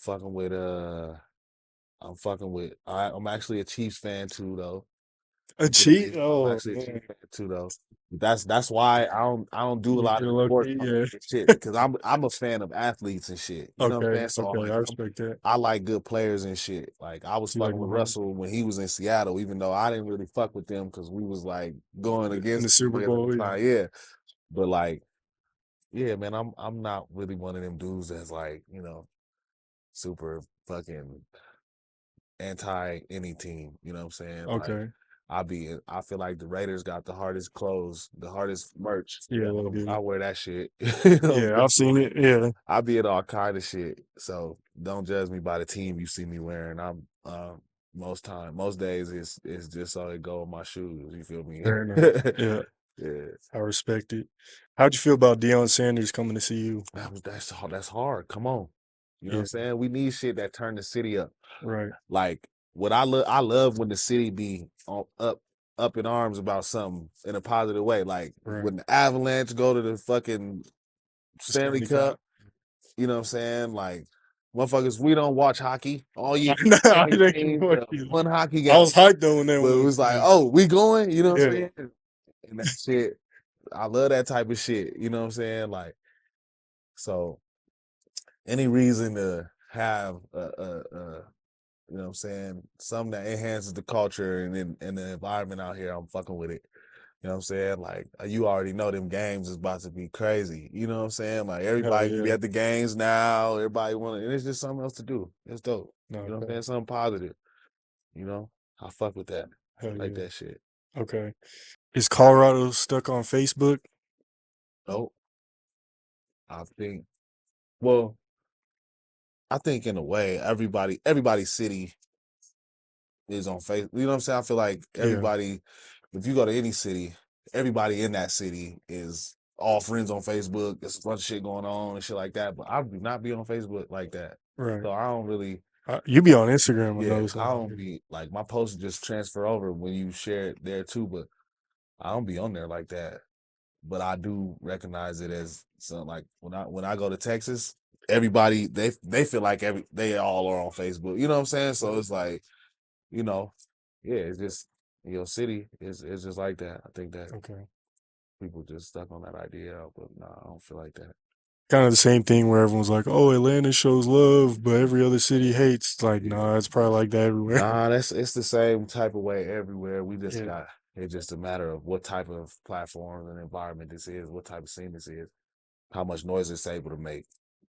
fucking with I'm actually a Chiefs fan too though. A Chief? I'm actually a Chiefs fan too though. That's why I don't do a lot of sports shit because I'm a fan of athletes and shit. You know what I'm saying? So I respect that. I like good players and shit. Like I was fucking with Russell when he was in Seattle, even though I didn't really fuck with them because we was like going against the Super Bowl. Yeah. But like, yeah, man, I'm not really one of them dudes that's like, super fucking anti any team. You know what I'm saying? Okay. Like, I feel like the Raiders got the hardest clothes, the hardest merch. Yeah, I wear that shit. Yeah, I've seen it. Yeah. I be in all kind of shit. So don't judge me by the team you see me wearing. I'm most days it's just so it go with my shoes. You feel me? Fair enough. Yeah. Yeah. I respect it. How'd you feel about DEION Sanders coming to see you? That's hard. Come on. You know what I'm saying? We need shit that turn the city up. Right. Like what I love when the city be up in arms about something in a positive way. Like when the Avalanche go to the fucking Stanley Cup, you know what I'm saying? Like motherfuckers, we don't watch hockey all year. One hockey game. I was hyped though when that but it was like, oh, we going? You know what I'm saying? And that shit, I love that type of shit. You know what I'm saying? Like, so any reason to have you know what I'm saying, something that enhances the culture and the environment out here, I'm fucking with it. You know what I'm saying? Like, you already know them games is about to be crazy. You know what I'm saying? Like, everybody can be at the games now. Everybody want to, and it's just something else to do. It's dope. You know what I'm saying? Something positive. I fuck with that. I like that shit. Okay. Is Colorado stuck on Facebook? Nope. I think, well, I think in a way, everybody's city is on Facebook. You know what I'm saying? I feel like everybody, if you go to any city, everybody in that city is all friends on Facebook. There's a bunch of shit going on and shit like that. But I do not be on Facebook like that. Right. So I don't really. You be on Instagram, Yeah, I don't be like my posts just transfer over when you share it there too. But I don't be on there like that. But I do recognize it as something like when I go to Texas, everybody they feel like they all are on Facebook. You know what I'm saying? So it's like, you know, yeah, it's just your city is just like that. I think that people just stuck on that idea, but no, I don't feel like that. Kind of the same thing where everyone's like, "Oh, Atlanta shows love, but every other city hates." It's like, nah, it's probably like that everywhere. Nah, it's the same type of way everywhere. We just got it's just a matter of what type of platform and environment this is, what type of scene this is, how much noise it's able to make.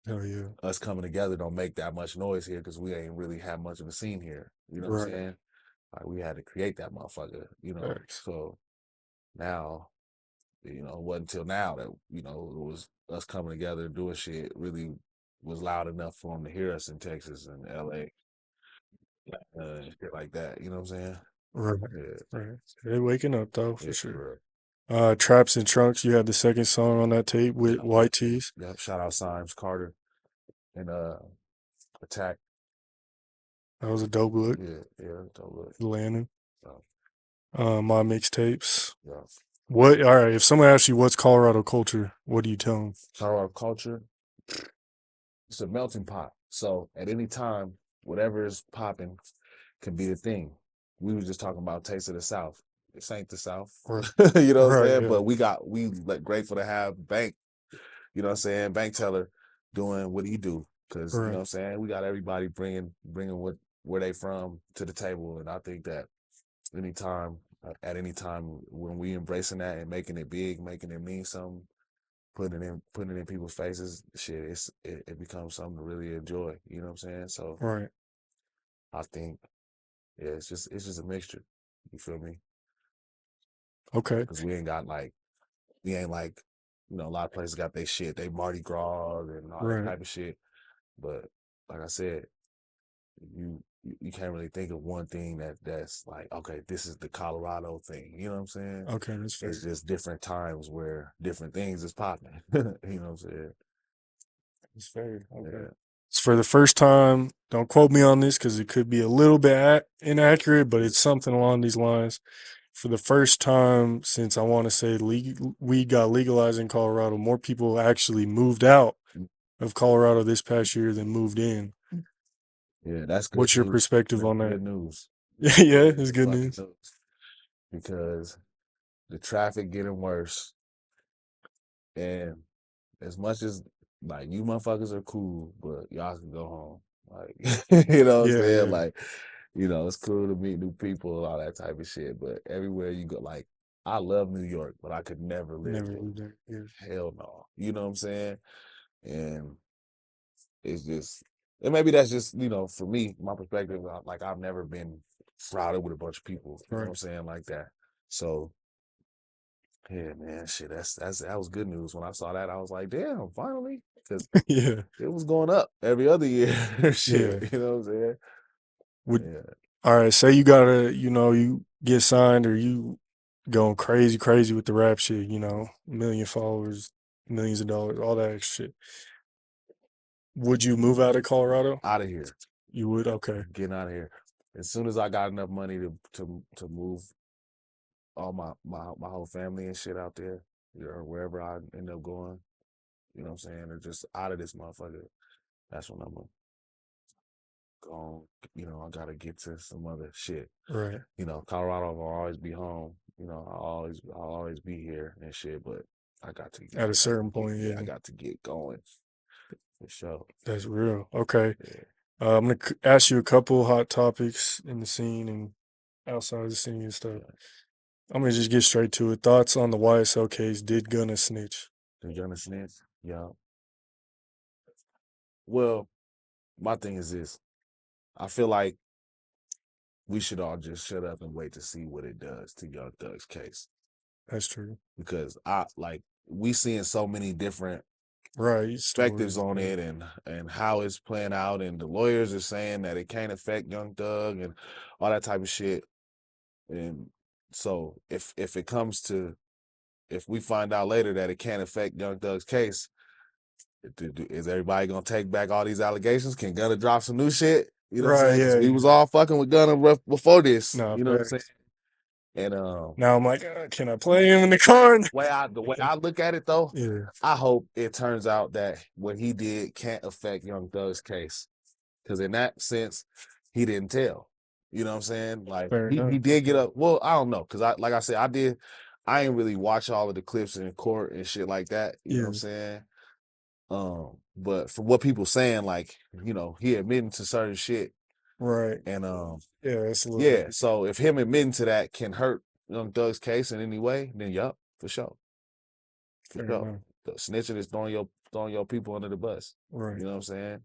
Hell yeah. Us coming together don't make that much noise here because we ain't really have much of a scene here. You know what I'm saying? Like we had to create that motherfucker, you know. So now, you know, it wasn't until now that, you know, it was us coming together doing shit really was loud enough for them to hear us in Texas and LA. Shit like that, you know what I'm saying? Right. Yeah. Right. They're waking up though, for Yeah, sure. for Traps and Trunks, you had the second song on that tape with White Tees. Yep. Shout out Symes Carter and ATAK. That was a dope look. Yeah, dope look. Landon. My mixtapes. Yeah. What? All right. If someone asks you what's Colorado culture, what do you tell them? Colorado culture, it's a melting pot. So at any time, whatever is popping can be the thing. We were just talking about Taste of the South. This ain't the South. You know what I'm saying? But we like grateful to have Bank, you know what I'm saying, Bank Teller doing what he do. Cause you know what I'm saying? We got everybody bringing where they from to the table. And I think that at any time when we embracing that and making it big, making it mean something, putting it in people's faces, shit, it becomes something to really enjoy. You know what I'm saying? So I think, yeah, it's just a mixture. You feel me? Okay. Because we ain't like, you know, a lot of places got their shit, they Mardi Gras and all that type of shit. But like I said, you can't really think of one thing that's like, okay, this is the Colorado thing. You know what I'm saying? Okay, that's fair. It's just different times where different things is popping. You know what I'm saying? It's fair. Okay. Yeah. It's for the first time. Don't quote me on this because it could be a little bit inaccurate, but it's something along these lines. For the first time since I want to say weed got legalized in Colorado, more people actually moved out of Colorado this past year than moved in. Yeah, that's good. What's your perspective on that? Good news. Yeah, it's good news. Because the traffic getting worse, and as much as like you motherfuckers are cool, but y'all can go home. Like you know what I'm saying? Like, you know, it's cool to meet new people and all that type of shit. But everywhere you go, like I love New York, but I could never live there. Hell no. You know what I'm saying? And it's just, and maybe that's just, you know, for me, my perspective, like I've never been crowded with a bunch of people. You know what I'm saying? Like that. So yeah, man, shit, that was good news. When I saw that, I was like, damn, finally. Because it was going up every other year. Shit. You know what I'm saying? All right, say you gotta, you know, you get signed or you going crazy with the rap shit, you know, 1 million followers, millions of dollars, all that extra shit. Would you move out of Colorado? Out of here. You would? Okay. Getting out of here. As soon as I got enough money to move all my whole family and shit out there, or wherever I end up going, you know what I'm saying, or just out of this motherfucker, that's when I'm gonna go. You know, I gotta get to some other shit. Right. You know, Colorado will always be home. You know, I'll always be here and shit. But I got to at a certain point. I got to get going for sure. That's real. Okay. I'm gonna ask you a couple hot topics in the scene and outside of the scene and stuff. I'm gonna just get straight to it. Thoughts on the YSL case? Did Gunna snitch? Did Gunna snitch? Yeah. Well, my thing is this. I feel like we should all just shut up and wait to see what it does to Young Thug's case. That's true. Because we seeing so many different Right. perspectives Stories. on it and how it's playing out, and the lawyers are saying that it can't affect Young Thug and all that type of shit. And so if it comes to, if we find out later that it can't affect Young Thug's case, is everybody gonna take back all these allegations? Can Gunna drop some new shit? You know what I'm Right. saying? Because Yeah. we was all fucking with Gunna before this. No, You know what I'm saying? facts. And Now I'm like, can I play him in the car? the way I look at it though, Yeah. I hope it turns out that what he did can't affect Young Thug's case. Because in that sense, he didn't tell. You know what I'm saying? Like Fair he enough. did get up. Well, I don't know. Cause like I said, I ain't really watch all of the clips in court and shit like that. You know what I'm Yeah. saying? But from what people saying, like, he admitting to certain shit. Right. And Yeah, it's a little yeah, so if him admitting to that can hurt Young Thug's case in any way, then yup, for sure. For fair sure. enough. The snitching is throwing your people under the bus. Right. You know what I'm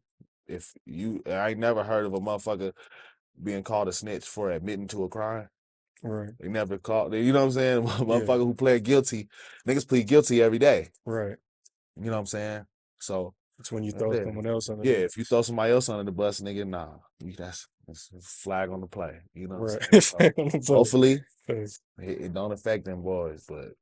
saying? I ain't never heard of a motherfucker being called a snitch for admitting to a crime. Right. They never called, you know what I'm saying? Yeah. Motherfucker who pled guilty, niggas plead guilty every day. Right. You know what I'm saying? So It's when you that's throw it. someone else under Yeah, the if you throw somebody else under the bus, nigga, nah, that's a flag on the play. You know what I'm right. saying? So hopefully Facts. it don't affect them boys, but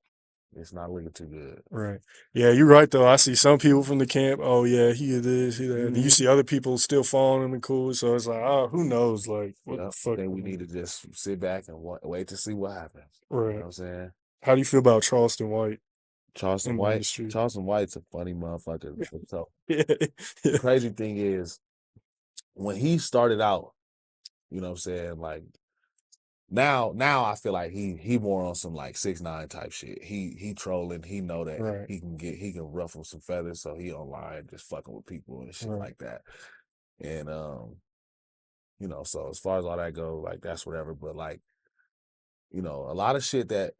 it's not looking too good. Right. Yeah, you're right though. I see some people from the camp, oh yeah, he this, he that. And you Mhm. see other people still following him and cool. So it's like, oh, who knows? Like, what the Yep. fuck? Then we need to just sit back and wait to see what happens. You know Right. what I'm saying? How do you feel about Charleston White Charleston in the White. industry? Charleston White's a funny motherfucker. So Yeah. the crazy thing is, when he started out, you know what I'm saying, like now I feel like he more on some like 6ix9ine type shit. He trolling. He know that Right. he can ruffle some feathers, so he online just fucking with people and shit Right. like that. And so as far as all that go, like that's whatever. But like, a lot of shit that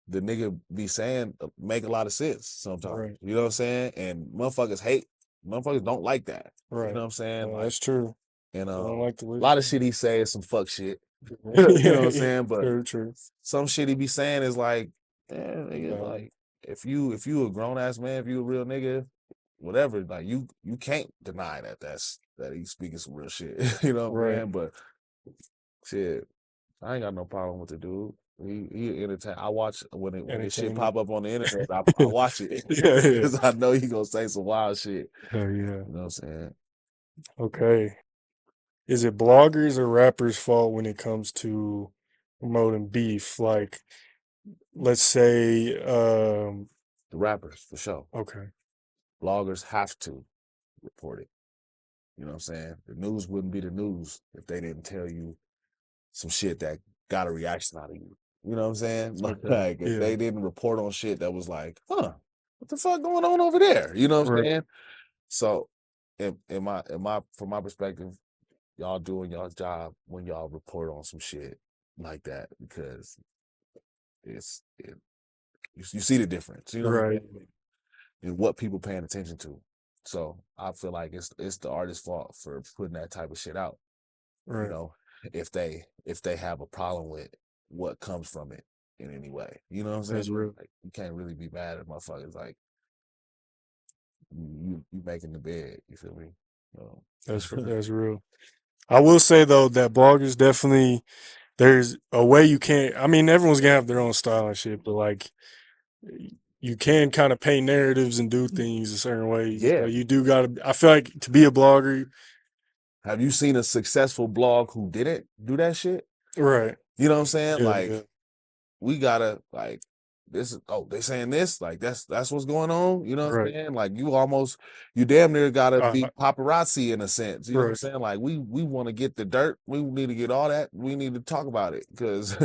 the nigga be saying make a lot of sense sometimes. Right. You know what I'm saying? And motherfuckers don't like that. Right. You know what I'm saying? Like, That's true. and I don't like the a lot of shit he say is some fuck shit. You know what I'm saying? But true. some shit he be saying is like, nigga, like if you a grown ass man, if you a real nigga, whatever, like you can't deny that he's speaking some real shit. You know what I'm Right. saying? But shit, I ain't got no problem with the dude. He entertain. I watch when his shit pop up on the internet. I watch it Yeah. because I know he gonna say some wild shit. Hell yeah. You know what I'm saying? Okay. Is it bloggers or rappers' fault when it comes to promoting beef? Like, let's say, The rappers for sure. okay. Bloggers have to report it. You know what I'm saying? The news wouldn't be the news if they didn't tell you some shit that got a reaction out of you. You know what I'm saying? Okay. Like if Yeah. they didn't report on shit that was like, what the fuck going on over there? You know what I'm Right. saying? So, from my perspective, y'all doing y'all's job when y'all report on some shit like that, because you see the difference. You know what I'm Right. saying? And what people paying attention to. So I feel like it's the artist's fault for putting that type of shit out. You Right. know, if they have a problem with what comes from it in any way. You know what I'm saying? That's real. Like, you can't really be mad at motherfuckers like you making the bed. You feel me? That's real. I will say though that bloggers definitely, there's a way you can't. I mean, everyone's gonna have their own style and shit, but like you can kind of paint narratives and do things a certain way. Yeah. You do gotta. I feel like to be a blogger, Have you seen a successful blog who didn't do that shit? right? You know what I'm saying? Yeah, Like yeah. we gotta like this is they saying this, like that's what's going on. You know what I'm Right. saying? Like you damn near gotta be Uh, paparazzi in a sense. You know what I'm right. saying? Like we want to get the dirt. We need to get all that. We need to talk about it because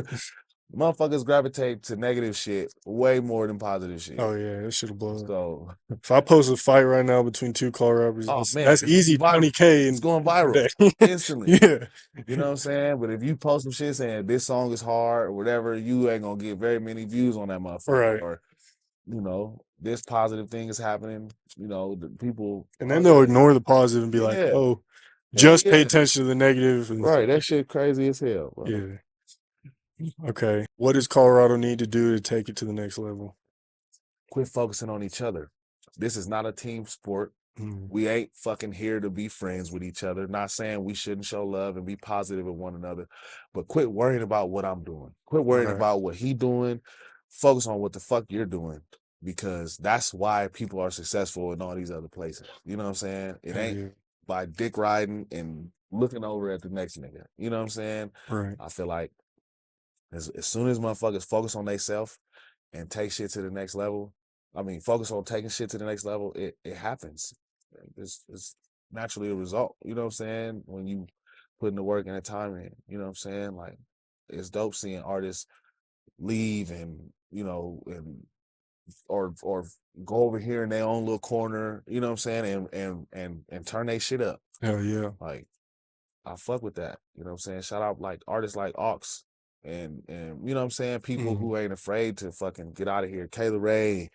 motherfuckers gravitate to negative shit way more than positive shit. Oh yeah, that should have blown. So If I post a fight right now between two car rappers, oh man, that's it's gonna easy be viral. 20K It's in going a viral day. instantly. Yeah. You know what I'm saying? But if you post some shit saying this song is hard or whatever, you ain't gonna get very many views on that motherfucker. Right. Or, this positive thing is happening. The people. And then they'll ignore the positive and be like, Yeah. "Oh, Hell just pay yeah. attention to the negative." And Right. That shit crazy as hell, bro. yeah. Okay. What does Colorado need to do to take it to the next level? Quit focusing on each other. This is not a team sport. We ain't fucking here to be friends with each other. Not saying we shouldn't show love and be positive with one another, but quit worrying about what I'm doing. Quit worrying about what he doing. Focus on what the fuck you're doing, because that's why people are successful in all these other places. You know what I'm saying? It ain't by dick riding and looking over at the next nigga. You know what I'm saying? Right. I feel like as soon as motherfuckers focus on themselves and take shit to the next level, I mean, focus on taking shit to the next level, it happens. It's naturally a result. You know what I'm saying? When you put in the work and the time in, you know what I'm saying? Like, it's dope seeing artists leave and, you know, and or go over here in their own little corner, you know what I'm saying, and turn their shit up. Hell yeah. Like, I fuck with that. You know what I'm saying? Shout out like artists like Aux and you know what I'm saying, people who ain't afraid to fucking get out of here. Kayla Ray,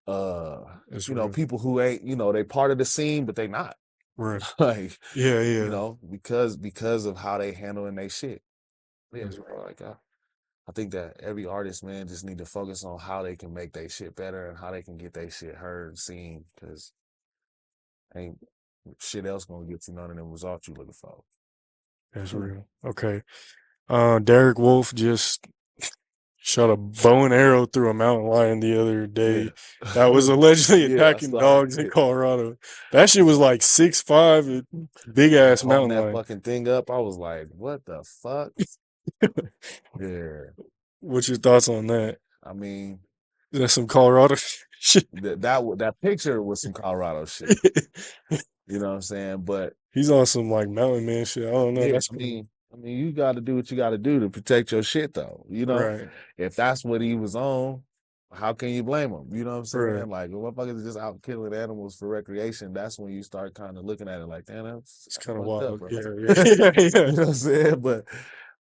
you know, people who ain't, you know, they part of the scene, but they not. Right. Like, yeah. you know, because of how they handling their shit. Yeah, like I think that every artist, man, just need to focus on how they can make their shit better and how they can get their shit heard and seen, because ain't shit else gonna get you none of them results you looking for. That's real. Okay. Derek Wolfe just shot a bow and arrow through a mountain lion the other day. That was allegedly attacking dogs in Colorado. That shit was like 6'5", big ass mountain that lion. fucking thing up. I was like, what the fuck? Yeah. What's your thoughts on that? I mean, that's some Colorado shit. That picture was some Colorado shit. You know what I'm saying? But he's on some like mountain man shit. I don't know. Yeah, That's I mean, you got to do what you got to do to protect your shit, though. You know, right. If that's what he was on, how can you blame him? You know what I'm saying? Right. Like, when motherfuckers just out killing animals for recreation, that's when you start kind of looking at it like, damn, that's kind of fucked up, wild. bro. Yeah. You know what I'm saying? But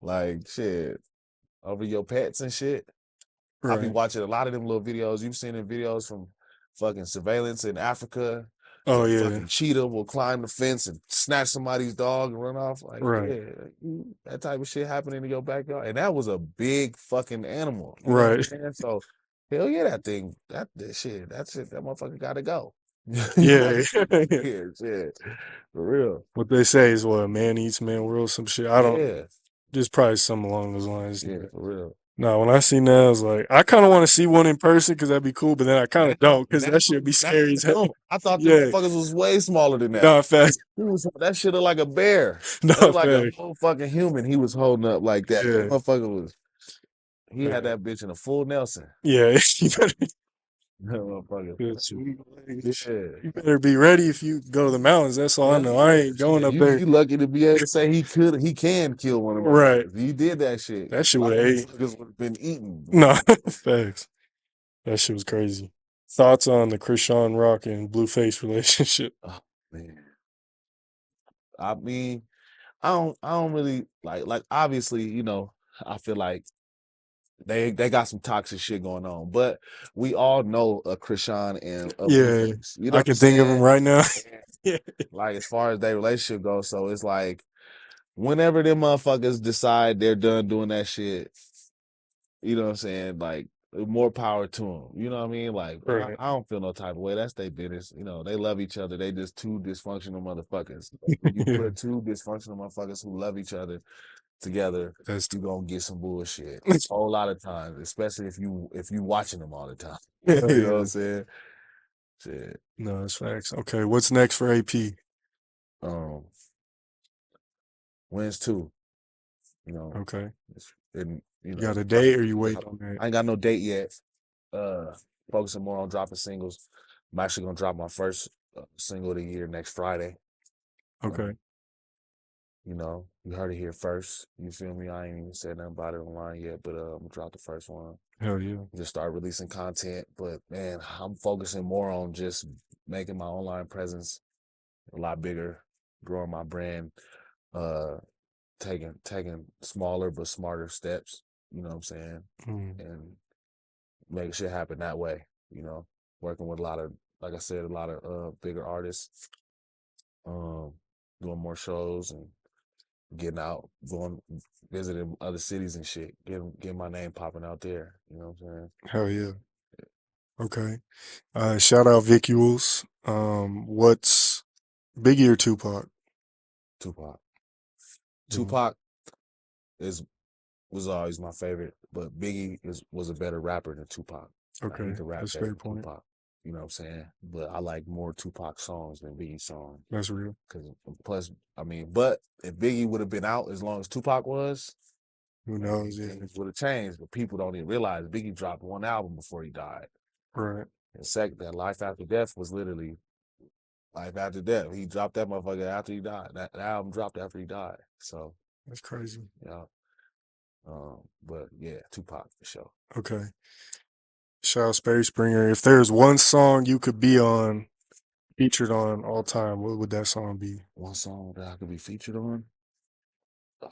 like, shit, over your pets and shit. I be Right. watching a lot of them little videos. You've seen the videos from fucking surveillance in Africa. Oh, The yeah. fucking cheetah will climb the fence and snatch somebody's dog and run off. Like, Right. yeah, that type of shit happening in your backyard. And that was a big fucking animal. You know Right. what I'm saying? So, hell yeah, that shit, that motherfucker gotta go. Yeah. Shit. For real. What they say is what, man eats man world, some shit. I don't Yeah. Just probably something along those lines. Yeah, for real. No, when I seen that, I was like, I kind of want to see one in person because that'd be cool, but then I kind of don't because that shit be scary as hell. I thought the motherfuckers was way smaller than that. Nah, facts. That shit look like a bear. Nah, It looked like a facts. whole fucking human he was holding up like that. Yeah. That motherfucker was, he had that bitch in a full Nelson. Yeah, That motherfucker. Yeah. you better be ready if you go to the mountains. That's all I know. I ain't going up there. You lucky to be able to say he can kill one of them. Right. If he did that shit, That shit would have ate. would have been eaten. No, facts. That shit was crazy. Thoughts on the Chrisean Rock and Blueface relationship? Oh man. I mean, I don't really like obviously, you know, I feel like they got some toxic shit going on, but we all know a Chrisean and a Blueface. You know I can think of him right now. Like, as far as their relationship goes, so it's like whenever them motherfuckers decide they're done doing that shit, you know what I'm saying? Like, more power to them. You know what I mean? Like, Right. I don't feel no type of way. That's their business. You know, they love each other. They just two dysfunctional motherfuckers. You put two dysfunctional motherfuckers who love each other together, you gonna get some bullshit a whole lot of times, especially if you watching them all the time. You know what I'm saying? Shit. No, that's facts. Okay, what's next for AP? Wins 2. You know. Okay. And you got a date or you waiting on that? I ain't got no date yet. Focusing more on dropping singles. I'm actually gonna drop my first single of the year next Friday. Okay. You know, you heard it here first. You feel me? I ain't even said nothing about it online yet, but I'm gonna drop the first one. Hell yeah. Just start releasing content. But man, I'm focusing more on just making my online presence a lot bigger, growing my brand, taking smaller but smarter steps, you know what I'm saying? And making shit happen that way, you know, working with a lot of, like I said, a lot of bigger artists, doing more shows and getting out, visiting other cities and shit, getting my name popping out there, you know what I'm saying? Hell yeah. Okay. Shout out Vicules. What's Biggie or Tupac? Tupac. Mhm. Tupac was always my favorite, but Biggie was a better rapper than Tupac. Like, he Okay, could rap that's a better fair than point. Tupac. You know what I'm saying? But I like more Tupac songs than Biggie songs. That's real. Cause plus, I mean, but if Biggie would have been out as long as Tupac was, Who knows? Yeah. things would have changed. But people don't even realize Biggie dropped one album before he died. Right. And second, that Life After Death was literally Life After Death. He dropped that motherfucker after he died. That album dropped after he died. So That's crazy. yeah. But yeah, Tupac for sure. Okay. Shout out Sperry Springer. If there's one song you could be on, featured on all time, what would that song be? One song that I could be featured on? Oh,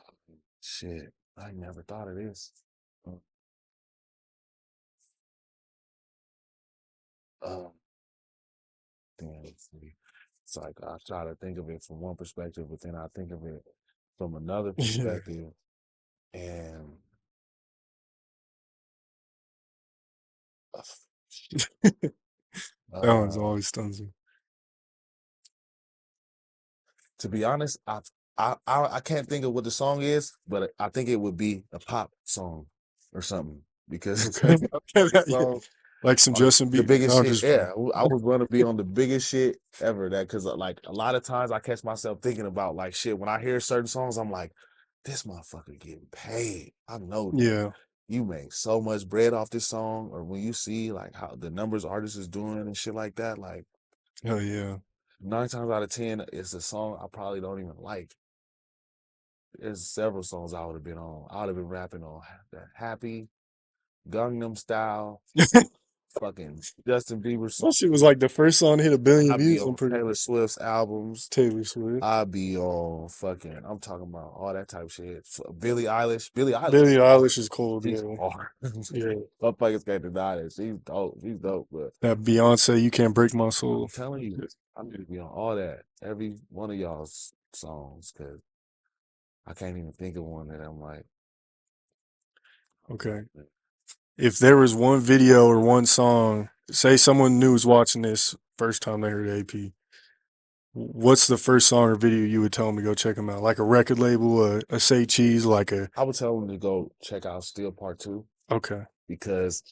shit, I never thought of this. Damn, it's like I try to think of it from one perspective, but then I think of it from another Yeah. perspective, and That one's always stuns me. to be honest, I can't think of what the song is, but I think it would be a pop song or something because Okay. the song Like some on Justin the Bieber. biggest No, I'm shit. just Yeah, playing. I was going to be on the biggest shit ever. That because like a lot of times I catch myself thinking about like shit when I hear certain songs. I'm like, this motherfucker getting paid. I know that. Yeah. You make so much bread off this song, or when you see like how the numbers artists is doing and shit like that, like Hell yeah. 9 times out of 10, it's a song I probably don't even like. There's several songs I would have been on. I would have been rapping on that Happy, Gangnam Style, fucking Justin Bieber song. That shit was like the first song to hit 1 billion I'd be views. on I'm pretty Taylor Swift's albums. Taylor Swift. I'd be on fucking, I'm talking about all that type of shit. Billie Eilish. Billie Eilish. Billie Eilish is cold. She's Yeah. hard. Yeah. Motherfuckers can't deny that. She's dope. She's dope, but That Beyonce, You Can't Break My I'm Soul. telling you, I need to be on all that. Every one of y'all's songs, because I can't even think of one that I'm like. Okay. If there was one video or one song, say someone new is watching this first time they heard AP, what's the first song or video you would tell them to go check them out? Like a record label, a Say Cheese, like a. I would tell them to go check out Still Part 2. Okay. Because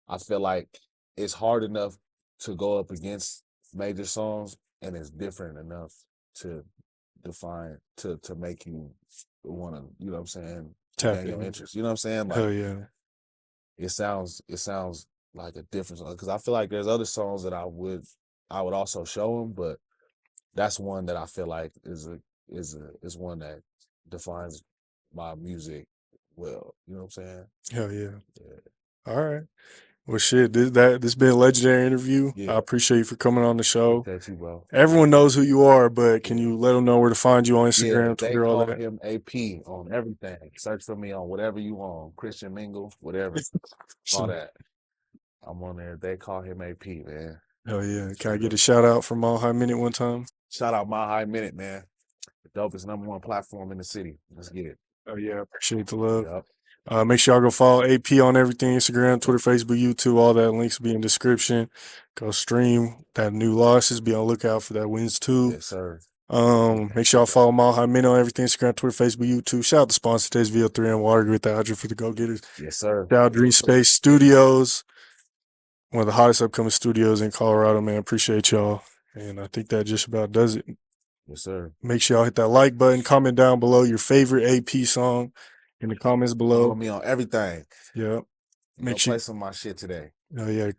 I feel like it's hard enough to go up against major songs, and it's different enough to define to make you want to, you know what I'm saying, Tap gain your in. interest. You know what I'm saying? Like, Hell yeah. it sounds like a different song, because I feel like there's other songs that I would also show them, but that's one that I feel like is one that defines my music well. You know what I'm saying? Hell yeah. Yeah. All right. Well, shit, this been a legendary interview. Yeah. I appreciate you for coming on the show. Thank you, bro. Everyone knows who you are, but can you let them know where to find you on Instagram, Twitter, all that? TheycallhimAP on everything. Search for me on whatever you want. Christian Mingle, whatever. All that. I'm on there. They call him AP, man. Hell yeah. Can I get a shout out from Mile High Minute one time? Shout out My High Minute, man. The dopest #1 platform in the city. Let's get it. Oh yeah, appreciate the love. Yep. Make sure y'all go follow AP on everything, Instagram, Twitter, Facebook, YouTube, all that. Links will be in the description. Go stream that new losses. Be on the lookout for that wins too. Yes, sir. Make sure y'all follow Mile High Minute on everything, Instagram, Twitter, Facebook, YouTube. Shout out to sponsor today's VO3 and Water with the Hydra for the Go-Getters. Yes, sir. Shout out Dream Space Studios, one of the hottest upcoming studios in Colorado, man. Appreciate y'all. And I think that just about does it. Yes, sir. Make sure y'all hit that like button, comment down below your favorite AP song in the comments below. Follow me on everything. Yep. Make sure play some of my shit today. Oh yeah.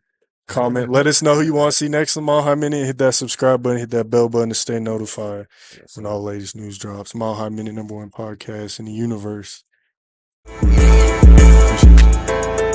Comment. Let us know who you want to see next on Mile High Minute. Hit that subscribe button, hit that bell button to stay notified when all the latest news drops. Mile High Minute, #1 podcast in the universe. Appreciate you.